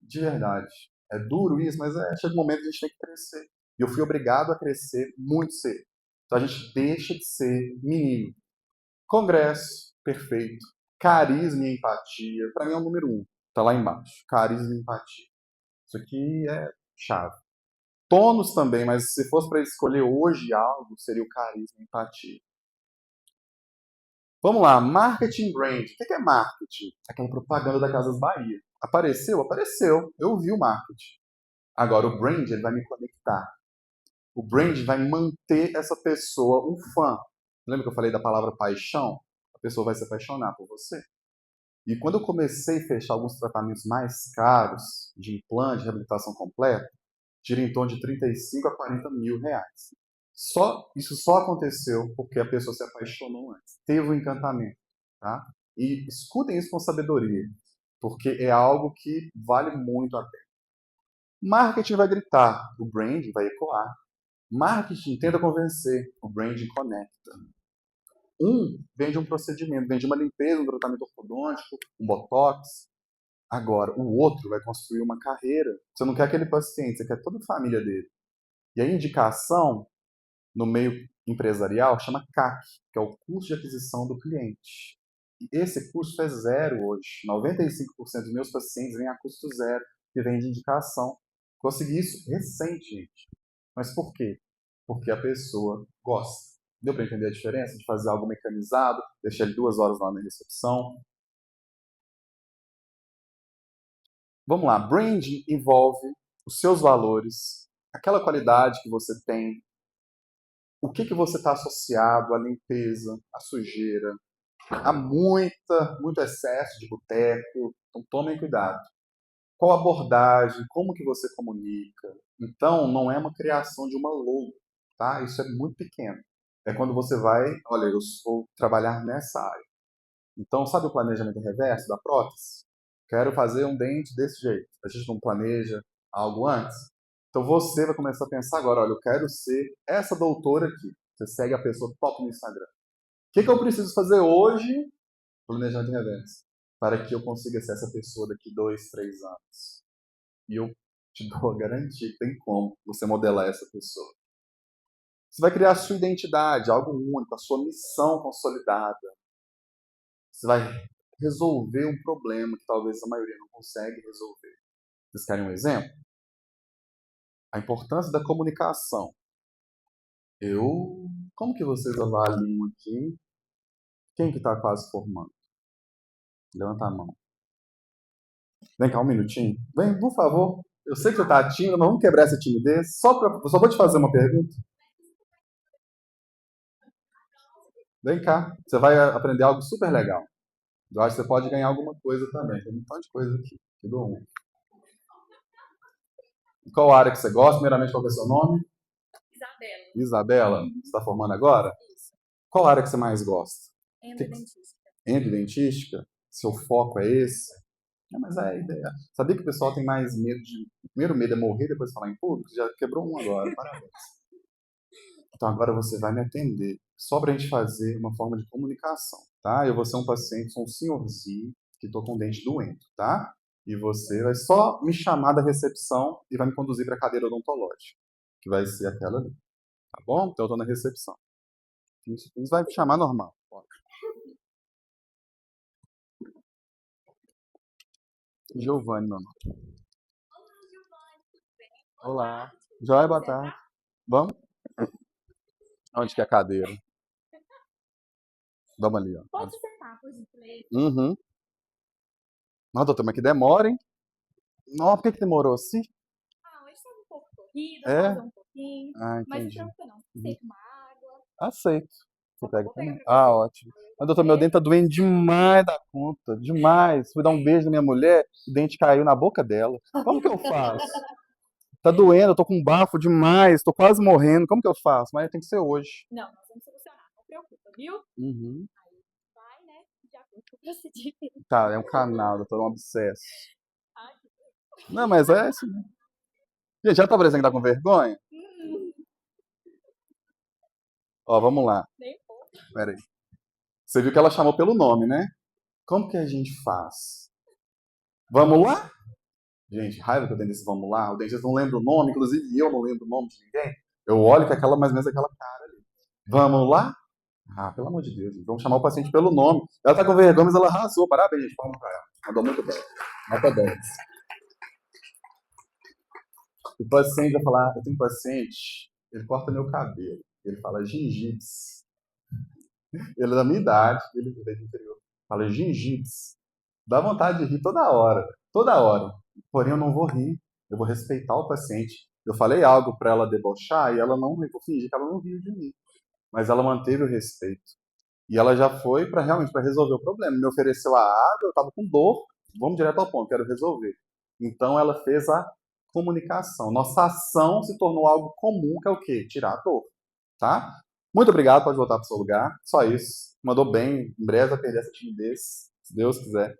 De verdade. É duro isso, mas chega um momento que a gente tem que crescer. E eu fui obrigado a crescer muito cedo. Então a gente deixa de ser menino. Congresso, perfeito. Carisma e empatia, para mim é o número 1. Tá lá embaixo. Carisma e empatia. Isso aqui é chave. Tônus também, mas se fosse para escolher hoje algo, seria o carisma e empatia. Vamos lá, marketing brand. O que é marketing? Aquela propaganda da Casas Bahia. Apareceu? Apareceu. Eu vi o marketing. Agora, o brand ele vai me conectar. O brand vai manter essa pessoa um fã. Lembra que eu falei da palavra paixão? A pessoa vai se apaixonar por você. E quando eu comecei a fechar alguns tratamentos mais caros, de implante, de reabilitação completa, gira em torno de 35 a 40 mil reais. Isso só aconteceu porque a pessoa se apaixonou antes. Teve um encantamento. Tá? E escutem isso com sabedoria, porque é algo que vale muito a pena. Marketing vai gritar, o brand vai ecoar. Marketing tenta convencer, o branding conecta. Vende um procedimento, vende uma limpeza, um tratamento ortodôntico, um botox. Agora, o outro vai construir uma carreira. Você não quer aquele paciente, você quer toda a família dele. E a indicação, no meio empresarial, chama CAC, que é o custo de aquisição do cliente. E esse custo é zero hoje. 95% dos meus pacientes vêm a custo zero e vem de indicação. Consegui isso recente, gente. Mas por quê? Porque a pessoa gosta. Deu para entender a diferença de fazer algo mecanizado, deixar ele 2 horas lá na recepção? Vamos lá, branding envolve os seus valores, aquela qualidade que você tem, o que você está associado à limpeza, à sujeira, a muito excesso de boteco, então tomem cuidado. Qual abordagem, como que você comunica. Então, não é uma criação de uma logo, tá? Isso é muito pequeno. É quando você vai, olha, eu vou trabalhar nessa área. Então, sabe o planejamento reverso da prótese? Quero fazer um dente desse jeito. A gente não planeja algo antes? Então, você vai começar a pensar agora, olha, eu quero ser essa doutora aqui. Você segue a pessoa top no Instagram. O que eu preciso fazer hoje? Planejamento reverso. Para que eu consiga ser essa pessoa daqui 2, 3 anos. E eu te dou a garantia que tem como você modelar essa pessoa. Você vai criar a sua identidade, algo único, a sua missão consolidada. Você vai resolver um problema que talvez a maioria não consegue resolver. Vocês querem um exemplo? A importância da comunicação. Como que vocês avaliam aqui? Quem que está quase formando? Levanta a mão. Vem cá, um minutinho. Vem, por favor. Eu sei que você está tímido, mas vamos quebrar essa timidez. Só vou te fazer uma pergunta. Vem cá. Você vai aprender algo super legal. Eu acho que você pode ganhar alguma coisa também. Tem um montão de coisa aqui. Te dou um. Qual área que você gosta? Primeiramente, qual é o seu nome? Isabela. Isabela? Você está formando agora? Isso. Qual área que você mais gosta? Endodentística. Endodentística? Seu foco é esse? Não, mas é a ideia. Sabia que o pessoal tem mais medo de... O primeiro medo é morrer, depois falar em público? Já quebrou um agora, parabéns. Então agora você vai me atender. Só para a gente fazer uma forma de comunicação, tá? Eu vou ser um paciente, sou um senhorzinho que estou com o dente doendo, tá? E você vai só me chamar da recepção e vai me conduzir para a cadeira odontológica, que vai ser aquela ali, tá bom? Então eu estou na recepção. Isso vai me chamar normal. Giovanni, meu nome. Olá, Giovanni, tudo bem? Olá. Joia, boa tarde. Vamos? Onde que é a cadeira? Vamos ali, ó. Pode sentar, por gentileza. Uhum. Não, doutor, mas que demora, hein? Não, por que demorou assim? Hoje estava um pouco corrida, É? pausou um pouquinho, Ah, mas não entendi. se preocupe não. Aceita uma água. Aceito. Você pega Vou pegar também? pra você. Ótimo. Mas, doutor, meu dente tá doendo demais da conta. Demais. Fui dar um beijo na minha mulher, o dente caiu na boca dela. Como que eu faço? Tá doendo, eu tô com um bafo demais, tô quase morrendo. Como que eu faço? Mas tem que ser hoje. Não, nós vamos solucionar, não preocupa, viu? Uhum. Aí vai, né? De acordo com o procedimento. Tá, é um canal, doutor, um abscesso. Ai, que Não, mas é isso mesmo. Gente, já tá parecendo que tá com vergonha? Ó, vamos lá. nem pouco. Pera aí. Você viu que ela chamou pelo nome, né? Como que a gente faz? Vamos lá? Gente, raiva que eu tenho desse vamos lá. O dentista não lembra o nome, inclusive eu não lembro o nome de ninguém. Eu olho com aquela, mais ou menos aquela cara ali. Vamos lá? Ah, pelo amor de Deus, gente. Vamos chamar o paciente pelo nome. Ela tá com vergonha, mas ela arrasou. Parabéns, gente. Palma pra ela. Mandou muito bem. Nota 10. O paciente vai falar, eu tenho um paciente, ele corta meu cabelo. Ele fala gengibes. Ele é da minha idade, ele é do interior. Fala gengibes. Dá vontade de rir toda hora. Toda hora. Porém, eu não vou rir. Eu vou respeitar o paciente. Eu falei algo para ela debochar e ela não, eu vou fingir que ela não riu de mim. Mas ela manteve o respeito. E ela já foi para realmente para resolver o problema. Me ofereceu a água, eu estava com dor. Vamos direto ao ponto, quero resolver. Então ela fez a comunicação. Nossa ação se tornou algo comum, que é o quê? Tirar a dor. Tá? Muito obrigado, pode voltar para o seu lugar. Só isso. Mandou bem. Em breve vai perder essa timidez, se Deus quiser.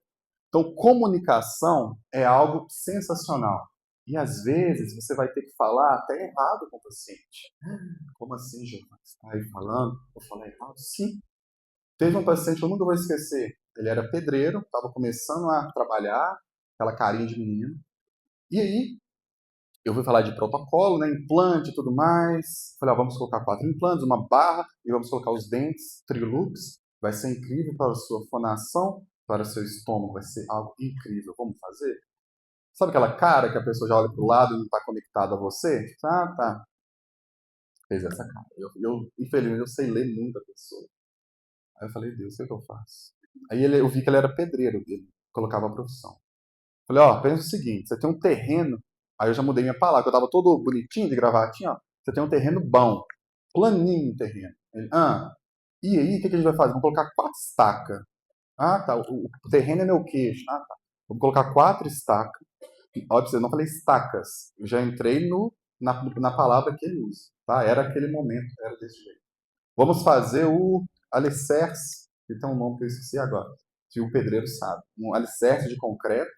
Então, comunicação é algo sensacional. E às vezes você vai ter que falar até errado com o paciente. Como assim, Giovanni? Você está aí falando? Eu falei errado? Sim. Teve um paciente que eu nunca vou esquecer. Ele era pedreiro, estava começando a trabalhar, aquela carinha de menino. E aí, eu fui falar de protocolo, né, implante e tudo mais. Falei, ó, vamos colocar 4 implantes, uma barra, e vamos colocar os dentes, Trilux. Vai ser incrível para a sua fonação, para o seu estômago, vai ser algo incrível. Vamos fazer? Sabe aquela cara que a pessoa já olha para o lado e não está conectada a você? Ah, tá. Fez essa cara. Infelizmente, eu sei ler muito a pessoa. Aí eu falei, Deus, o que é que eu faço? Aí eu vi que ele era pedreiro, ele colocava a profissão. Falei, ó, pensa o seguinte, você tem um terreno, aí eu já mudei minha palavra, eu tava todo bonitinho de gravatinha, ó. Você tem um terreno bom, planinho o terreno. Ele, e aí, o que a gente vai fazer? Vamos colocar 4 estacas. Ah, tá, o terreno é meu queixo. Ah, tá. Vamos colocar 4 estacas. Olha, eu não falei estacas, eu já entrei na palavra que ele usa, tá? Era aquele momento, era desse jeito. Vamos fazer o alicerce, que tem um nome que eu esqueci agora, que o pedreiro sabe. Um alicerce de concreto.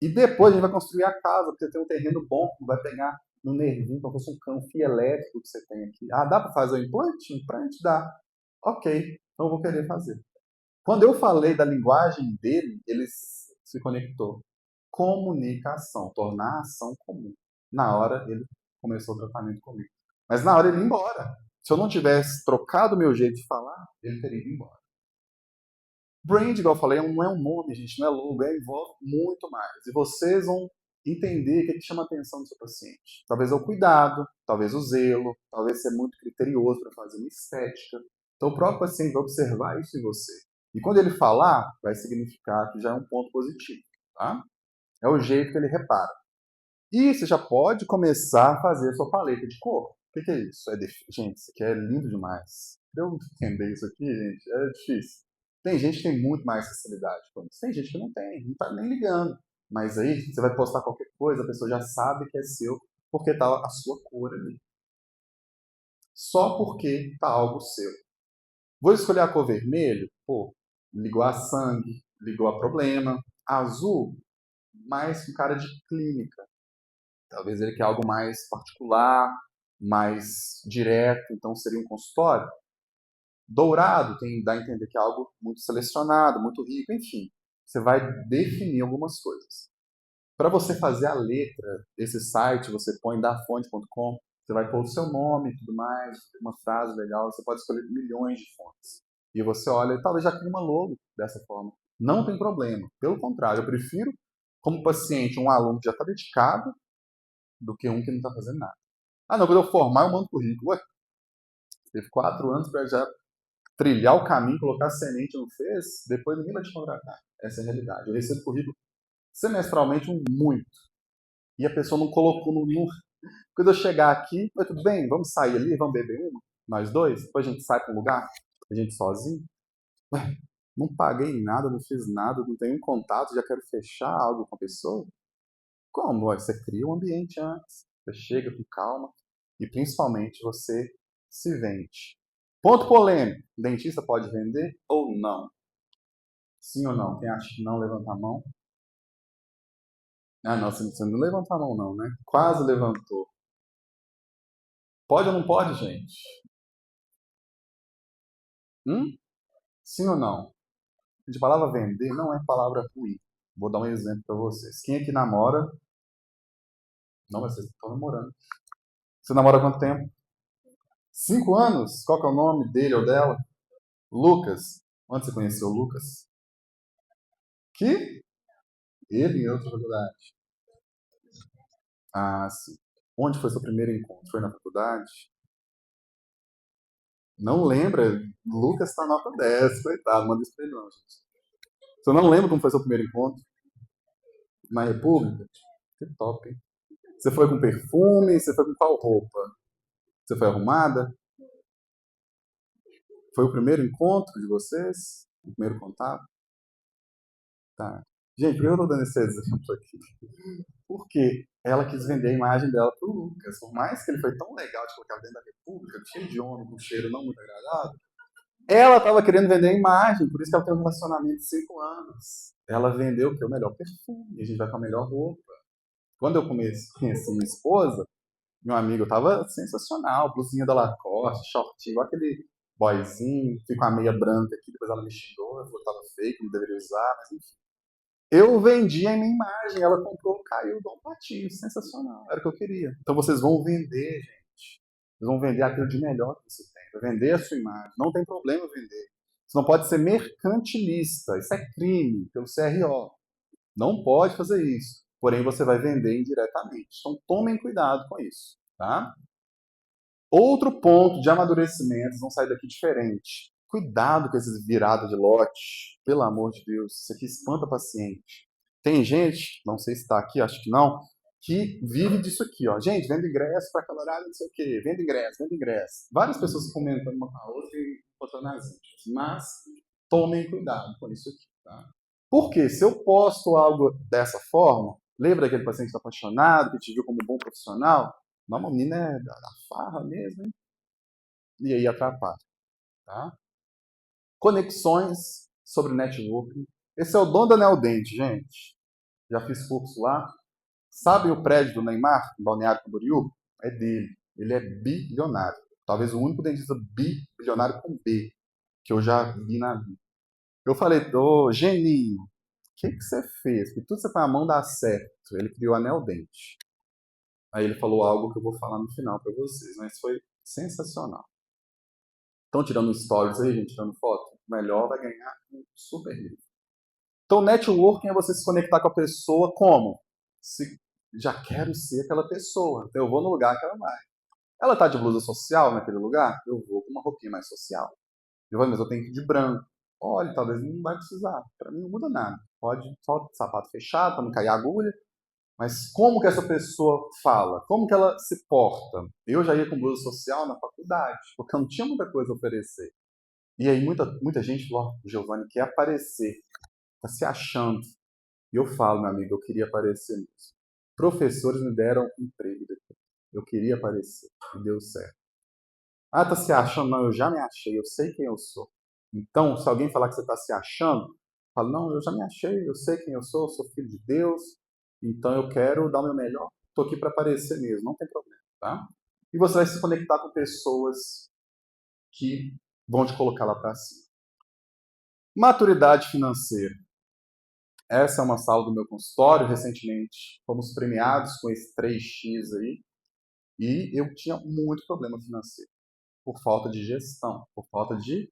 E depois a gente vai construir a casa, porque tem um terreno bom, que vai pegar no nervinho, como se fosse um cão fio elétrico que você tem aqui. Ah, dá para fazer o implante? Implante dá. Ok, então eu vou querer fazer. Quando eu falei da linguagem dele, ele se conectou. Comunicação, tornar a ação comum. Na hora ele começou o tratamento comigo. Mas na hora ele ia embora. Se eu não tivesse trocado o meu jeito de falar, ele teria ido embora. Brand, igual eu falei, não é um nome, gente, não é logo, envolve muito mais. E vocês vão entender o que chama a atenção do seu paciente. Talvez é o cuidado, talvez o zelo, talvez ser muito criterioso para fazer uma estética. Então o próprio paciente vai observar isso em você. E quando ele falar, vai significar que já é um ponto positivo. Tá? É o jeito que ele repara. E você já pode começar a fazer a sua paleta de cor. O que é isso? Gente, isso aqui é lindo demais. Pra eu entender isso aqui, gente, é difícil. Tem gente que tem muito mais facilidade com isso. Tem gente que não tá nem ligando. Mas aí, você vai postar qualquer coisa, a pessoa já sabe que é seu, porque tá a sua cor ali. Só porque tá algo seu. Vou escolher a cor vermelho? Pô, ligou a sangue, ligou a problema. Azul, mais com cara de clínica. Talvez ele quer algo mais particular, mais direto, então seria um consultório. Dourado dá a entender que é algo muito selecionado, muito rico, enfim. Você vai definir algumas coisas. Para você fazer a letra desse site, você põe dafonte.com, você vai pôr o seu nome e tudo mais, uma frase legal, você pode escolher milhões de fontes. E você olha e talvez já crie uma logo dessa forma. Não tem problema. Pelo contrário, eu prefiro, como paciente, um aluno que já está dedicado do que um que não está fazendo nada. Ah, não, quando eu formar, eu mando currículo. Ué, teve 4 anos para já trilhar o caminho, colocar semente, não fez, depois ninguém vai te contratar. Essa é a realidade. Eu recebo currículo semestralmente muito. E a pessoa não colocou no. Quando eu chegar aqui, oi, tudo bem? Vamos sair ali, vamos beber uma? Nós dois? Depois a gente sai para um lugar? A gente sozinho? Ué, não paguei nada, não fiz nada, não tenho um contato, já quero fechar algo com a pessoa? Como? Ué, você cria um ambiente antes. Você chega com calma e principalmente você se vende. Ponto polêmico. Dentista pode vender ou não? Sim ou não? Quem acha que não, levanta a mão. Ah, não, você não levantou a mão não, né? Quase levantou. Pode ou não pode, gente? Hum? Sim ou não? A palavra vender não é palavra ruim. Vou dar um exemplo para vocês. Quem aqui namora? Não, mas vocês estão namorando. Você namora há quanto tempo? 5 anos? Qual que é o nome dele ou dela? Lucas. Onde você conheceu o Lucas? Que? Ele em outra faculdade. Ah, sim. Onde foi seu primeiro encontro? Foi na faculdade? Não lembra? Lucas tá nota 10, coitado, manda isso pra ele não, gente. Você não lembra como foi seu primeiro encontro? Na República? Que top, hein? Você foi com perfume? Você foi com qual roupa? Você foi arrumada? Foi o primeiro encontro de vocês? O primeiro contato? Tá. Gente, por que eu tô dando esse exemplo aqui? Porque ela quis vender a imagem dela pro Lucas. Por mais que ele foi tão legal de colocar dentro da República, cheio de homem, com um cheiro não muito agradável, ela estava querendo vender a imagem, por isso que ela tem um relacionamento de 5 anos. Ela vendeu o que? O melhor perfume, a gente vai com a melhor roupa. Quando eu conheci minha esposa, meu amigo tava sensacional, blusinha da Lacoste, shortinho, igual aquele boyzinho, fui com a meia branca aqui, depois ela me xingou, falou que tava feio, que não deveria usar, mas enfim. Eu vendi a minha imagem, ela comprou, caiu, dom patinho, sensacional, era o que eu queria. Então vocês vão vender, gente. Vocês vão vender aquilo de melhor que você tem, vai vender a sua imagem, não tem problema vender. Você não pode ser mercantilista, isso é crime pelo CRO. Não pode fazer isso. Porém, você vai vender indiretamente. Então, tomem cuidado com isso, tá? Outro ponto de amadurecimento, vão sair daqui diferente. Cuidado com esses virados de lote. Pelo amor de Deus, isso aqui espanta paciente. Tem gente, não sei se está aqui, acho que não, que vive disso aqui, ó. Gente, vendo ingresso para aquela horário, não sei o quê. Vendo ingresso, vendo ingresso. Várias pessoas comentando uma com a outra e botando nas íntimas. Mas tomem cuidado com isso aqui, tá? Porque se eu posto algo dessa forma, lembra daquele paciente apaixonado que te viu como um bom profissional? Não, a menina é da farra mesmo, hein? E aí atrapalha, tá? Conexões sobre networking. Esse é o dono da Neodente, gente. Já fiz curso lá. Sabe o prédio do Neymar, em Balneário Camboriú? É dele. Ele é bilionário. Talvez o único dentista bilionário com B que eu já vi na vida. Eu falei, ô, geninho, o que você fez? Que tudo que você põe a mão dá certo. Ele criou a Neodente. Aí ele falou algo que eu vou falar no final para vocês, mas foi sensacional. Estão tirando stories aí, gente, tirando foto? O melhor vai ganhar um super livro. Então, networking é você se conectar com a pessoa como? Se já quero ser aquela pessoa, então eu vou no lugar que ela vai. Ela tá de blusa social naquele lugar? Eu vou com uma roupinha mais social. Eu vou, mas eu tenho que ir de branco. Olha, talvez não vai precisar. Para mim não muda nada. Pode só sapato fechado para não cair agulha. Mas como que essa pessoa fala? Como que ela se porta? Eu já ia com blusa social na faculdade, porque eu não tinha muita coisa a oferecer. E aí muita gente falou, oh, o Giovanni quer aparecer, tá se achando. E eu falo, meu amigo, eu queria aparecer mesmo. Professores me deram emprego depois. Eu queria aparecer, e deu certo. Ah, tá se achando? Não, eu já me achei, eu sei quem eu sou. Então, se alguém falar que você está se achando, fala, não, eu já me achei, eu sei quem eu sou filho de Deus, então eu quero dar o meu melhor, estou aqui para aparecer mesmo, não tem problema, tá? E você vai se conectar com pessoas que vão te colocar lá para cima. Maturidade financeira. Essa é uma sala do meu consultório, recentemente fomos premiados com esse 3x aí, e eu tinha muito problema financeiro, por falta de gestão, por falta de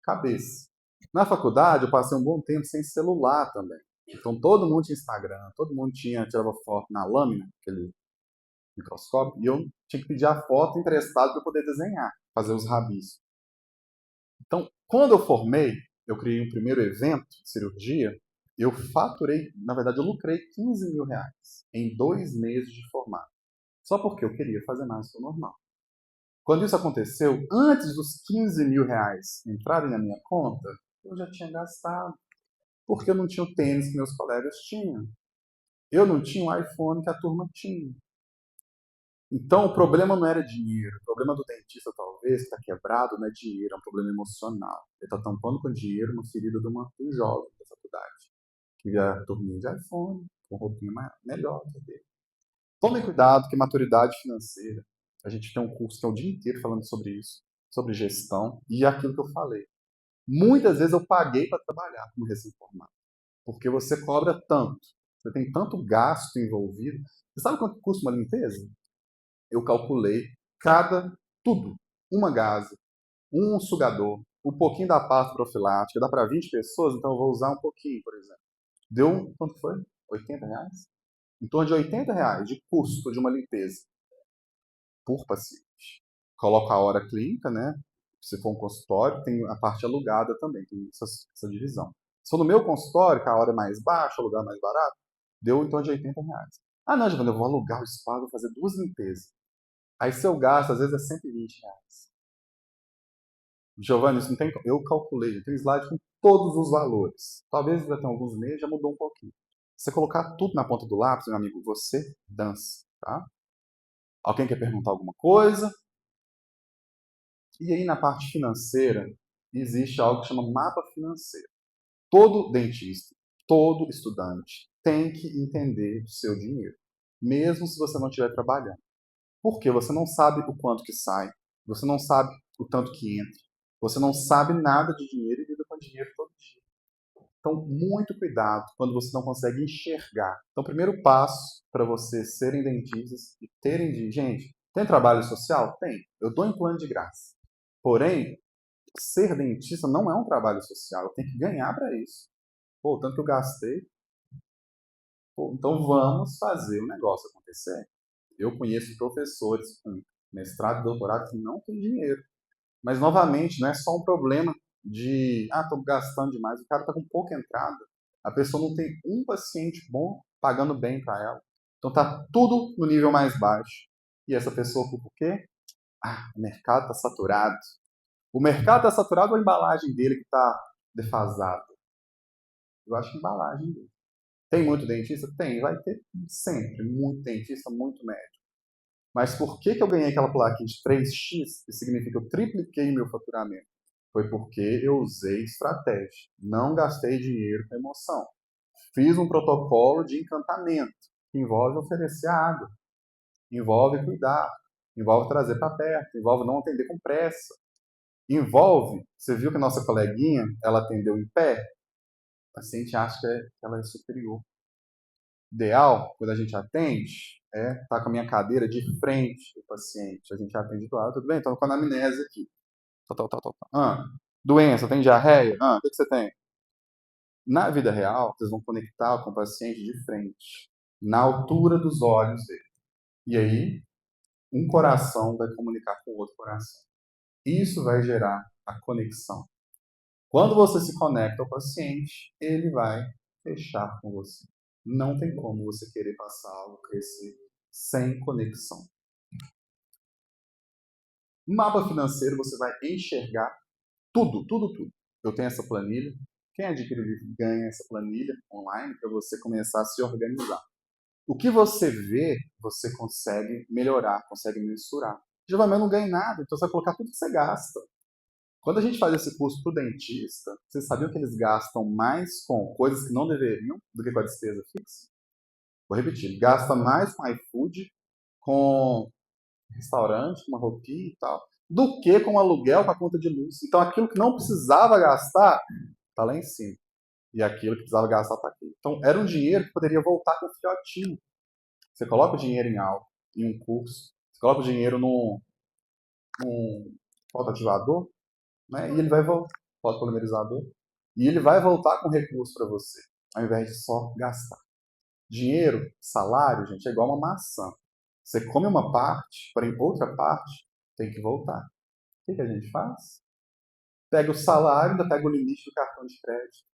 cabeça. Na faculdade, eu passei um bom tempo sem celular também. Então, todo mundo tinha Instagram, todo mundo tirava foto na lâmina, aquele microscópio, e eu tinha que pedir a foto emprestada para poder desenhar, fazer os rabiscos. Então, quando eu formei, eu criei um primeiro evento de cirurgia, eu faturei, na verdade, eu lucrei 15 mil reais em 2 meses de formato. Só porque eu queria fazer mais do que o normal. Quando isso aconteceu, antes dos 15 mil reais entrarem na minha conta, eu já tinha gastado. Porque eu não tinha o tênis que meus colegas tinham. Eu não tinha o iPhone que a turma tinha. Então, o problema não era dinheiro. O problema do dentista, talvez, que está quebrado, não é dinheiro, é um problema emocional. Ele está tampando com dinheiro uma ferida de um jovem da faculdade, que via a turminha de iPhone, com roupinha melhor. Entendeu? Tomem cuidado, que maturidade financeira. A gente tem um curso que é o dia inteiro falando sobre isso, sobre gestão, e aquilo que eu falei. Muitas vezes eu paguei para trabalhar como recém-formado, porque você cobra tanto, você tem tanto gasto envolvido. Você sabe quanto custa uma limpeza? Eu calculei tudo, uma gaze, um sugador, um pouquinho da pasta profilática, dá para 20 pessoas, então eu vou usar um pouquinho, por exemplo. Deu, quanto foi? 80 reais? Em torno de 80 reais de custo de uma limpeza. por paciente. Coloco a hora clínica, né? Se for um consultório, tem a parte alugada também, tem essa divisão. Se for no meu consultório, que a hora é mais baixa, o lugar é mais barato, deu em torno de R$ 80. Ah, não, Giovanni, eu vou alugar o espaço, vou fazer 2 limpezas. Aí seu gasto, às vezes, é R$ 120. Giovanni, isso não tem. Eu calculei, tem slide com todos os valores. Talvez já tenha alguns meses, já mudou um pouquinho. Se você colocar tudo na ponta do lápis, meu amigo, você dança, tá? Alguém quer perguntar alguma coisa? E aí, na parte financeira, existe algo que chama mapa financeiro. Todo dentista, todo estudante tem que entender o seu dinheiro, mesmo se você não estiver trabalhando. Porque você não sabe o quanto que sai, você não sabe o tanto que entra, você não sabe nada de dinheiro e lida com dinheiro todo dia. Então, muito cuidado quando você não consegue enxergar. Então, o primeiro passo para vocês serem dentistas e terem de... Gente, tem trabalho social? Tem. Eu dou em plano de graça. Porém, ser dentista não é um trabalho social. Eu tenho que ganhar para isso. Pô, tanto que eu gastei. Pô, então, vamos fazer o negócio acontecer. Eu conheço professores com mestrado e doutorado que não têm dinheiro. Mas, novamente, não é só um problema de, estou gastando demais. O cara está com pouca entrada. A pessoa não tem um paciente bom pagando bem para ela. Então, está tudo no nível mais baixo. E essa pessoa, por quê? O mercado está saturado. O mercado está saturado ou a embalagem dele que está defasada? Eu acho que a embalagem dele. Tem muito dentista? Tem. Vai ter sempre muito dentista, muito médico. Mas por que eu ganhei aquela plaquinha de 3x, que significa que eu tripliquei meu faturamento? Foi porque eu usei estratégia. Não gastei dinheiro com emoção. Fiz um protocolo de encantamento, que envolve oferecer água, envolve cuidar, envolve trazer para perto, envolve não atender com pressa. Envolve, você viu que a nossa coleguinha, ela atendeu em pé? O paciente acha que ela é superior. Ideal, quando a gente atende, é estar com a minha cadeira de frente do paciente. A gente atende do lado, tudo bem? Então, com a anamnese aqui. Doença, tem diarreia? O que você tem? Na vida real, vocês vão conectar com o paciente de frente, na altura dos olhos dele. E aí, um coração vai comunicar com o outro coração. Isso vai gerar a conexão. Quando você se conecta ao paciente, ele vai fechar com você. Não tem como você querer passar algo, crescer, sem conexão. No mapa financeiro, você vai enxergar tudo, tudo, tudo. Eu tenho essa planilha. Quem adquire o livro ganha essa planilha online para você começar a se organizar. O que você vê, você consegue melhorar, consegue mensurar. Giovanni, eu não ganho nada, então você vai colocar tudo que você gasta. Quando a gente faz esse curso para o dentista, vocês sabiam que eles gastam mais com coisas que não deveriam do que com a despesa fixa? Vou repetir, gasta mais com iFood, com restaurante, com uma roupinha e tal, do que com aluguel, com a conta de luz. Então aquilo que não precisava gastar, está lá em cima. E aquilo que precisava gastar está aqui. Então era um dinheiro que poderia voltar com o filhotinho. Você coloca o dinheiro em algo, em um curso, você coloca o dinheiro num fotoativador, né? E ele vai voltar, fotopolimerizador, e ele vai voltar com recurso para você, ao invés de só gastar. Dinheiro, salário, gente, é igual uma maçã. Você come uma parte, porém outra parte tem que voltar. O que a gente faz? Pega o salário, ainda pega o limite do cartão de crédito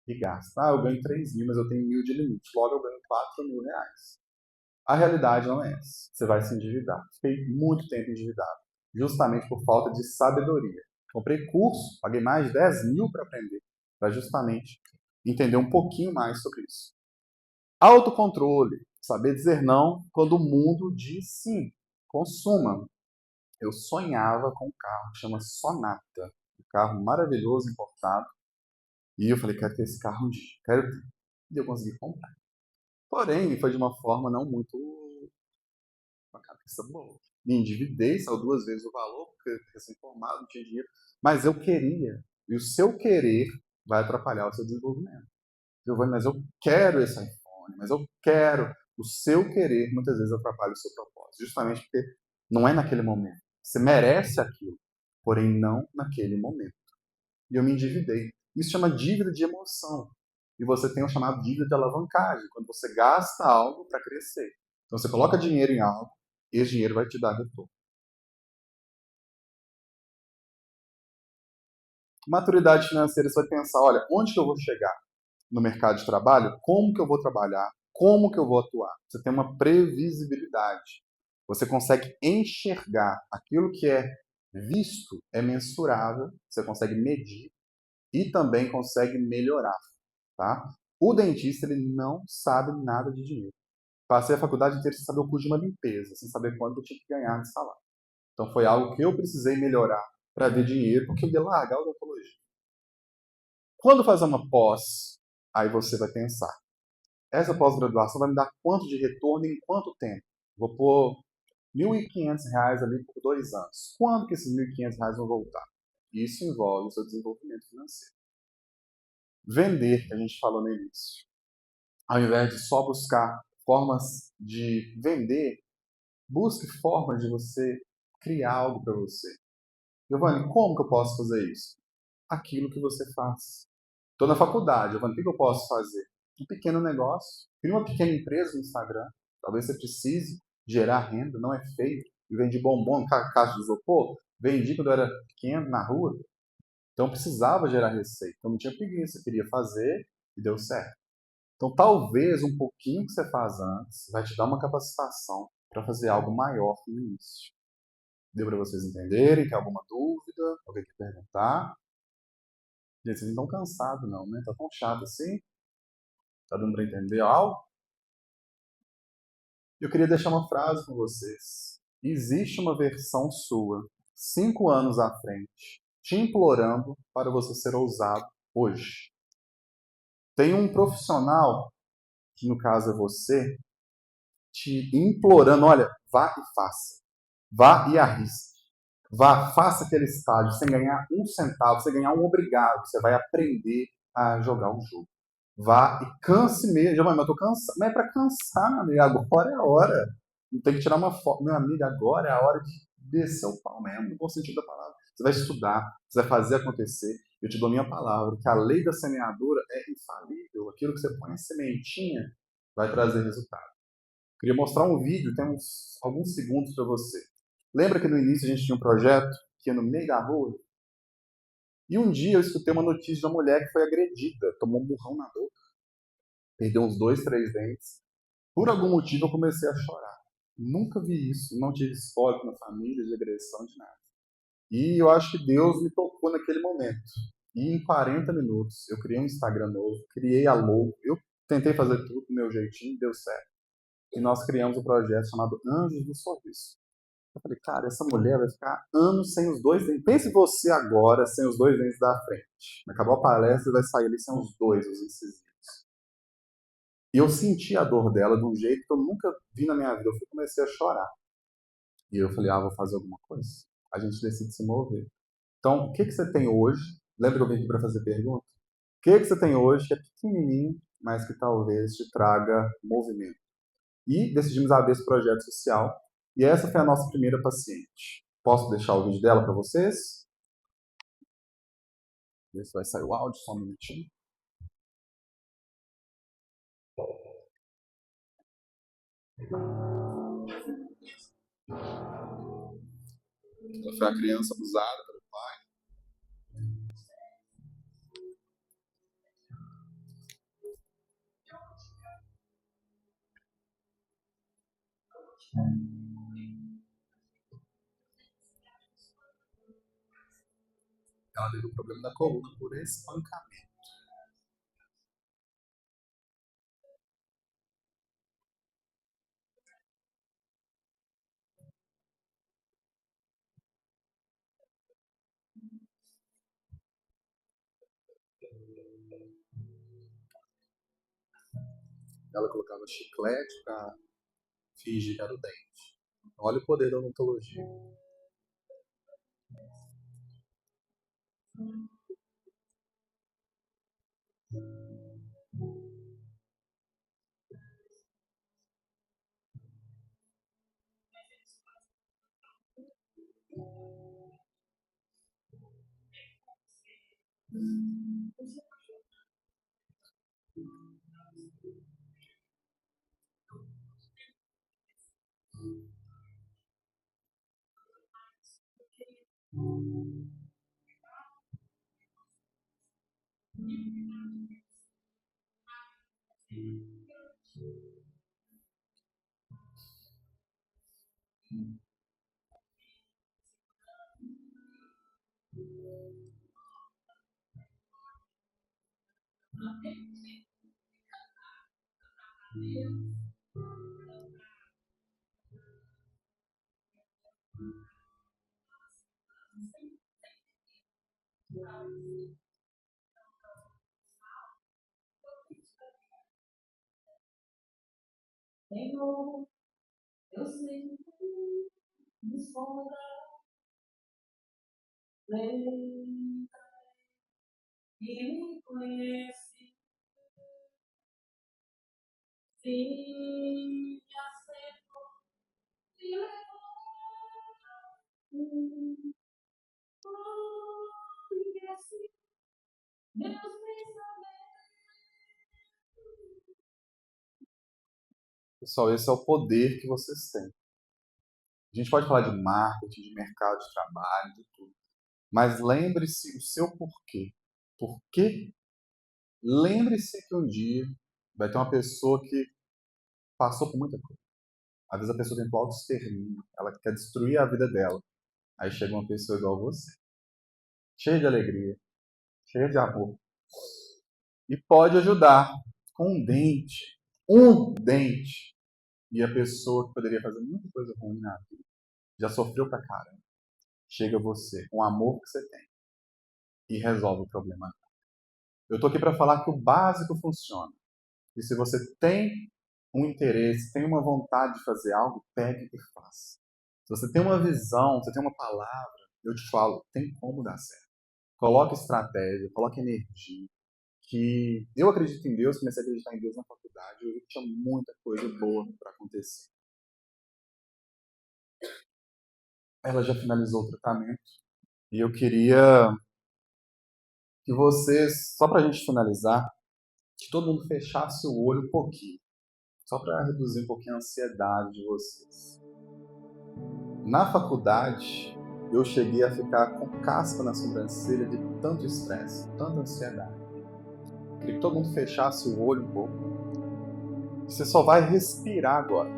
e gasta. Eu ganho 3 mil, mas eu tenho 1.000 de limite. Logo eu ganho 4.000 reais. A realidade não é essa. Você vai se endividar. Fiquei muito tempo endividado, justamente por falta de sabedoria. Comprei curso, paguei mais de 10 mil para aprender, para justamente entender um pouquinho mais sobre isso. Autocontrole, saber dizer não quando o mundo diz sim. Consuma. Eu sonhava com um carro que chama Sonata, um carro maravilhoso, importado, e eu falei, quero ter esse carro um dia, quero ter. E eu consegui comprar. Porém, foi de uma forma não muito com a cabeça boa. Me endividei, saiu 2 vezes o valor, porque recém-formado, não tinha dinheiro. Mas eu queria. E o seu querer vai atrapalhar o seu desenvolvimento. Giovanni, mas eu quero esse iPhone, mas eu quero. O seu querer muitas vezes atrapalha o seu propósito. Justamente porque não é naquele momento. Você merece aquilo, porém não naquele momento. E eu me endividei. Isso chama dívida de emoção. E você tem o chamado dívida de alavancagem, quando você gasta algo para crescer. Então você coloca dinheiro em algo, esse dinheiro vai te dar retorno. Maturidade financeira, você vai pensar, olha, onde que eu vou chegar no mercado de trabalho? Como que eu vou trabalhar? Como que eu vou atuar? Você tem uma previsibilidade. Você consegue enxergar aquilo que é visto, é mensurável, você consegue medir e também consegue melhorar, tá? O dentista, ele não sabe nada de dinheiro. Passei a faculdade inteira sem saber o custo de uma limpeza, sem saber quanto eu tinha que ganhar de salário. Então foi algo que eu precisei melhorar para ver dinheiro, porque eu ia largar a odontologia. Quando fazer uma pós, aí você vai pensar, essa pós-graduação vai me dar quanto de retorno em quanto tempo? Vou pôr R$ 1.500 ali por 2 anos. Quando que esses R$ 1.500 vão voltar? Isso envolve o seu desenvolvimento financeiro. Vender, que a gente falou no início. Ao invés de só buscar formas de vender, busque formas de você criar algo para você. Giovanni, como que eu posso fazer isso? Aquilo que você faz. Estou na faculdade, Giovanni, o que eu posso fazer? Um pequeno negócio, cria uma pequena empresa no Instagram. Talvez você precise gerar renda, não é feio. Eu vendi bombom em caixa de isopor, vendi quando eu era pequeno na rua. Então precisava gerar receita. Então não tinha preguiça, queria fazer e deu certo. Então talvez um pouquinho que você faz antes vai te dar uma capacitação para fazer algo maior no início. Deu para vocês entenderem? Tem alguma dúvida? Alguém quer perguntar? Gente, vocês não estão cansados não, né? Tá tão chato assim? Tá dando para entender algo? Eu queria deixar uma frase com vocês. Existe uma versão sua, 5 anos à frente, te implorando para você ser ousado hoje. Tem um profissional, que no caso é você, te implorando, olha, vá e faça. Vá e arrisque. Vá, faça aquele estágio sem ganhar um centavo, sem ganhar um obrigado. Você vai aprender a jogar o jogo. Vá e canse mesmo. Mas eu tô cansado. Mas é para cansar, meu amigo. Agora é a hora. Não tem que tirar uma foto. Meu amigo, agora é a hora de descer o pau mesmo, no bom sentido da palavra. Você vai estudar, você vai fazer acontecer. Eu te dou minha palavra, que a lei da semeadura é infalível. Aquilo que você põe em sementinha vai trazer resultado. Queria mostrar um vídeo, tem alguns segundos para você. Lembra que no início a gente tinha um projeto que ia no meio da rua? E um dia eu escutei uma notícia de uma mulher que foi agredida, tomou um murrão na boca, perdeu uns 2, 3 dentes. Por algum motivo eu comecei a chorar. Nunca vi isso, não tive histórico na família de agressão, de nada. E eu acho que Deus me tocou naquele momento. E em 40 minutos eu criei um Instagram novo, criei a logo, eu tentei fazer tudo do meu jeitinho, deu certo. E nós criamos um projeto chamado Anjos do Sorriso. Eu falei, cara, essa mulher vai ficar anos sem os dois dentes. Pense você agora sem os dois dentes da frente. Acabou a palestra e vai sair ali sem os dois, os incisivos. E eu senti a dor dela de um jeito que eu nunca vi na minha vida. Eu comecei a chorar. E eu falei, vou fazer alguma coisa. A gente decide se mover. Então, o que você tem hoje? Lembra que eu vim aqui para fazer pergunta? O que você tem hoje que é pequenininho, mas que talvez te traga movimento? E decidimos abrir esse projeto social. E essa foi a nossa primeira paciente. Posso deixar o vídeo dela para vocês? Ver se vai sair o áudio, só um minutinho. Ela foi a criança abusada pelo pai. Ela teve um problema da coluna por espancamento. Ela colocava chiclete para fingir que era o dente. Olha o poder da odontologia. Senhor, eu sei me esconda, lembra e me conhece. Sim, aceito te levar. Conhece meus pensamentos. Pessoal, esse é o poder que vocês têm. A gente pode falar de marketing, de mercado de trabalho, de tudo. Mas lembre-se o seu porquê. Por quê? Lembre-se que um dia vai ter uma pessoa que passou por muita coisa. Às vezes a pessoa tem autoextermínio, ela quer destruir a vida dela. Aí chega uma pessoa igual você, cheia de alegria, cheia de amor, e pode ajudar com um dente, e a pessoa que poderia fazer muita coisa ruim na vida, já sofreu pra caramba. Chega você, com o amor que você tem, e resolve o problema. Eu tô aqui para falar que o básico funciona. E se você tem um interesse, tem uma vontade de fazer algo, pegue e faça. Se você tem uma visão, se você tem uma palavra, eu te falo, tem como dar certo. Coloque estratégia, coloque energia. Que eu acredito em Deus, comecei a acreditar em Deus na faculdade, eu vi que tinha muita coisa boa para acontecer. Ela já finalizou o tratamento e eu queria que vocês, só para a gente finalizar, que todo mundo fechasse o olho um pouquinho, só para reduzir um pouquinho a ansiedade de vocês. Na faculdade, eu cheguei a ficar com caspa na sobrancelha de tanto estresse, tanta ansiedade. Queria que todo mundo fechasse o olho um pouco. Você só vai respirar agora.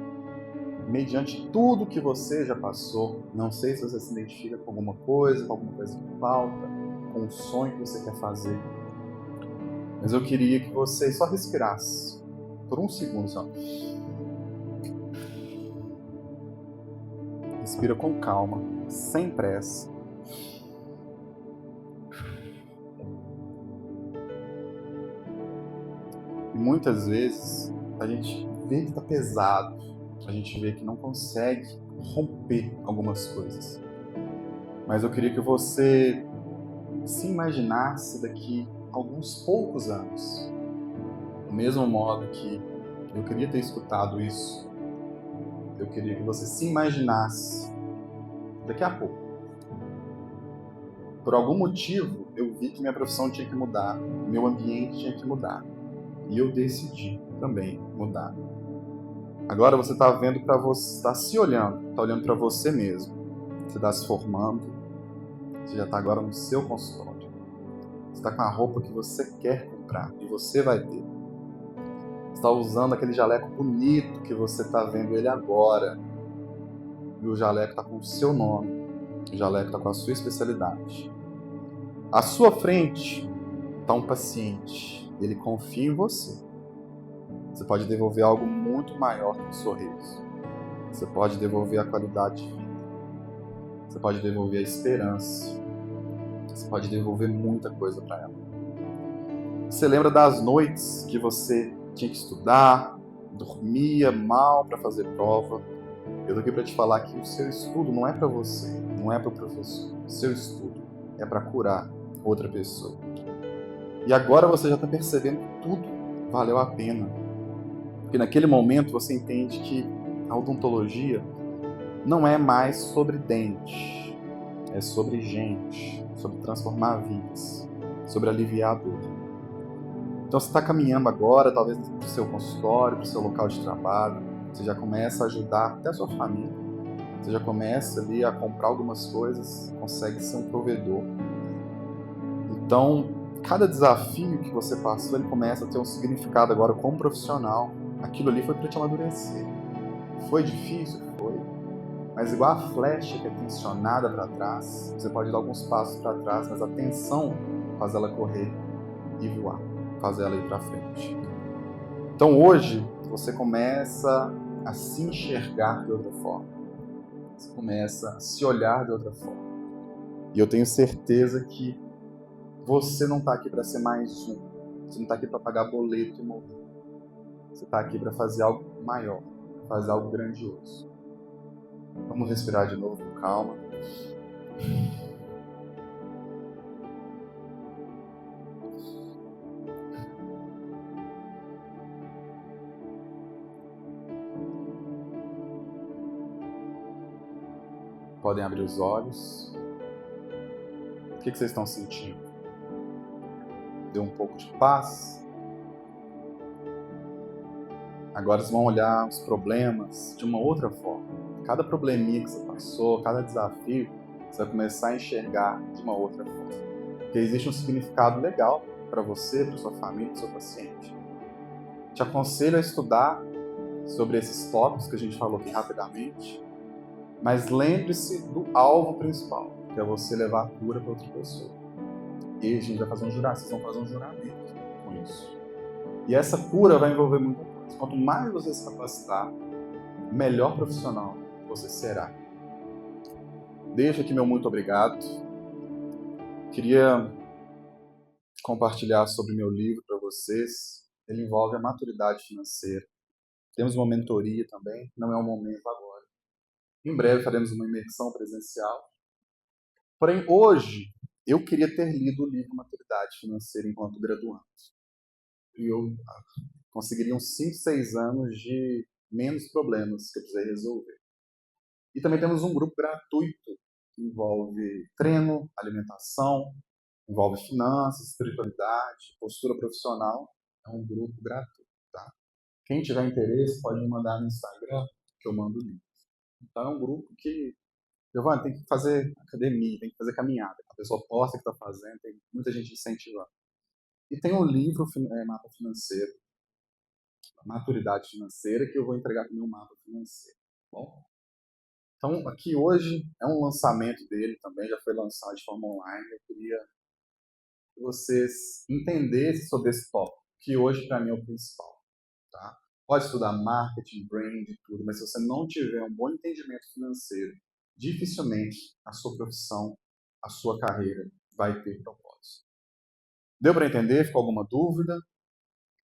Mediante tudo que você já passou, não sei se você se identifica com alguma coisa que falta, com um sonho que você quer fazer. Mas eu queria que você só respirasse. Por um segundo só. Respira com calma, sem pressa. E muitas vezes a gente vê que está pesado, a gente vê que não consegue romper algumas coisas. Mas eu queria que você se imaginasse daqui a alguns poucos anos. Do mesmo modo que eu queria ter escutado isso, eu queria que você se imaginasse daqui a pouco. Por algum motivo, eu vi que minha profissão tinha que mudar, meu ambiente tinha que mudar. E eu decidi também mudar. Agora você está vendo para você, está se olhando, está olhando para você mesmo. Você está se formando, você já está agora no seu consultório. Você está com a roupa que você quer comprar e você vai ter. Você está usando aquele jaleco bonito que você está vendo ele agora. E o jaleco está com o seu nome, o jaleco está com a sua especialidade. À sua frente está um paciente, ele confia em você. Você pode devolver algo muito maior que um sorriso. Você pode devolver a qualidade de vida. Você pode devolver a esperança. Você pode devolver muita coisa para ela. Você lembra das noites que você tinha que estudar, dormia mal para fazer prova? Eu tô aqui para te falar que o seu estudo não é para você, não é para o professor. O seu estudo é para curar outra pessoa. E agora você já está percebendo que tudo valeu a pena. Porque naquele momento você entende que a odontologia não é mais sobre dente, é sobre gente, sobre transformar vidas, sobre aliviar a dor. Então você está caminhando agora, talvez para o seu consultório, para o seu local de trabalho, você já começa a ajudar até a sua família. Você já começa ali a comprar algumas coisas, consegue ser um provedor. Então, cada desafio que você passou, ele começa a ter um significado agora como profissional. Aquilo ali foi para te amadurecer. Foi difícil? Foi. Mas igual a flecha que é tensionada para trás, você pode dar alguns passos para trás, mas a tensão faz ela correr e voar, faz ela ir para frente. Então hoje você começa a se enxergar de outra forma. Você começa a se olhar de outra forma. E eu tenho certeza que você não está aqui para ser mais um. Você não está aqui para pagar boleto e morrer. Você está aqui para fazer algo maior, fazer algo grandioso. Vamos respirar de novo com calma. Podem abrir os olhos. O que vocês estão sentindo? Deu um pouco de paz? Agora vocês vão olhar os problemas de uma outra forma. Cada probleminha que você passou, cada desafio, você vai começar a enxergar de uma outra forma. Porque existe um significado legal para você, para sua família, para o seu paciente. Te aconselho a estudar sobre esses tópicos que a gente falou aqui rapidamente, mas lembre-se do alvo principal, que é você levar a cura para outra pessoa. E a gente vai fazer um juramento, vocês vão fazer um juramento com isso. E essa cura vai envolver muita coisa. Quanto mais você se capacitar, melhor profissional você será. Deixo aqui meu muito obrigado. Queria compartilhar sobre meu livro para vocês. Ele envolve a maturidade financeira. Temos uma mentoria também, não é o momento agora. Em breve faremos uma imersão presencial. Porém, hoje, eu queria ter lido o livro Maturidade Financeira enquanto graduando. E eu conseguiria uns 5, 6 anos de menos problemas que eu precisei resolver. E também temos um grupo gratuito que envolve treino, alimentação, envolve finanças, espiritualidade, postura profissional. É um grupo gratuito, tá? Quem tiver interesse pode me mandar no Instagram que eu mando o link. Então é um grupo que, Giovanni, tem que fazer academia, tem que fazer caminhada. A pessoa posta que está fazendo, tem muita gente incentivando. E tem um livro, Mapa Financeiro, Maturidade Financeira, que eu vou entregar com o meu mapa financeiro. Tá bom? Então, aqui hoje é um lançamento dele também, já foi lançado de forma online. Eu queria que vocês entendessem sobre esse tópico, que hoje para mim é o principal. Tá? Pode estudar marketing, brand, tudo, mas se você não tiver um bom entendimento financeiro, dificilmente a sua profissão, a sua carreira vai ter propósito. Deu para entender? Ficou alguma dúvida?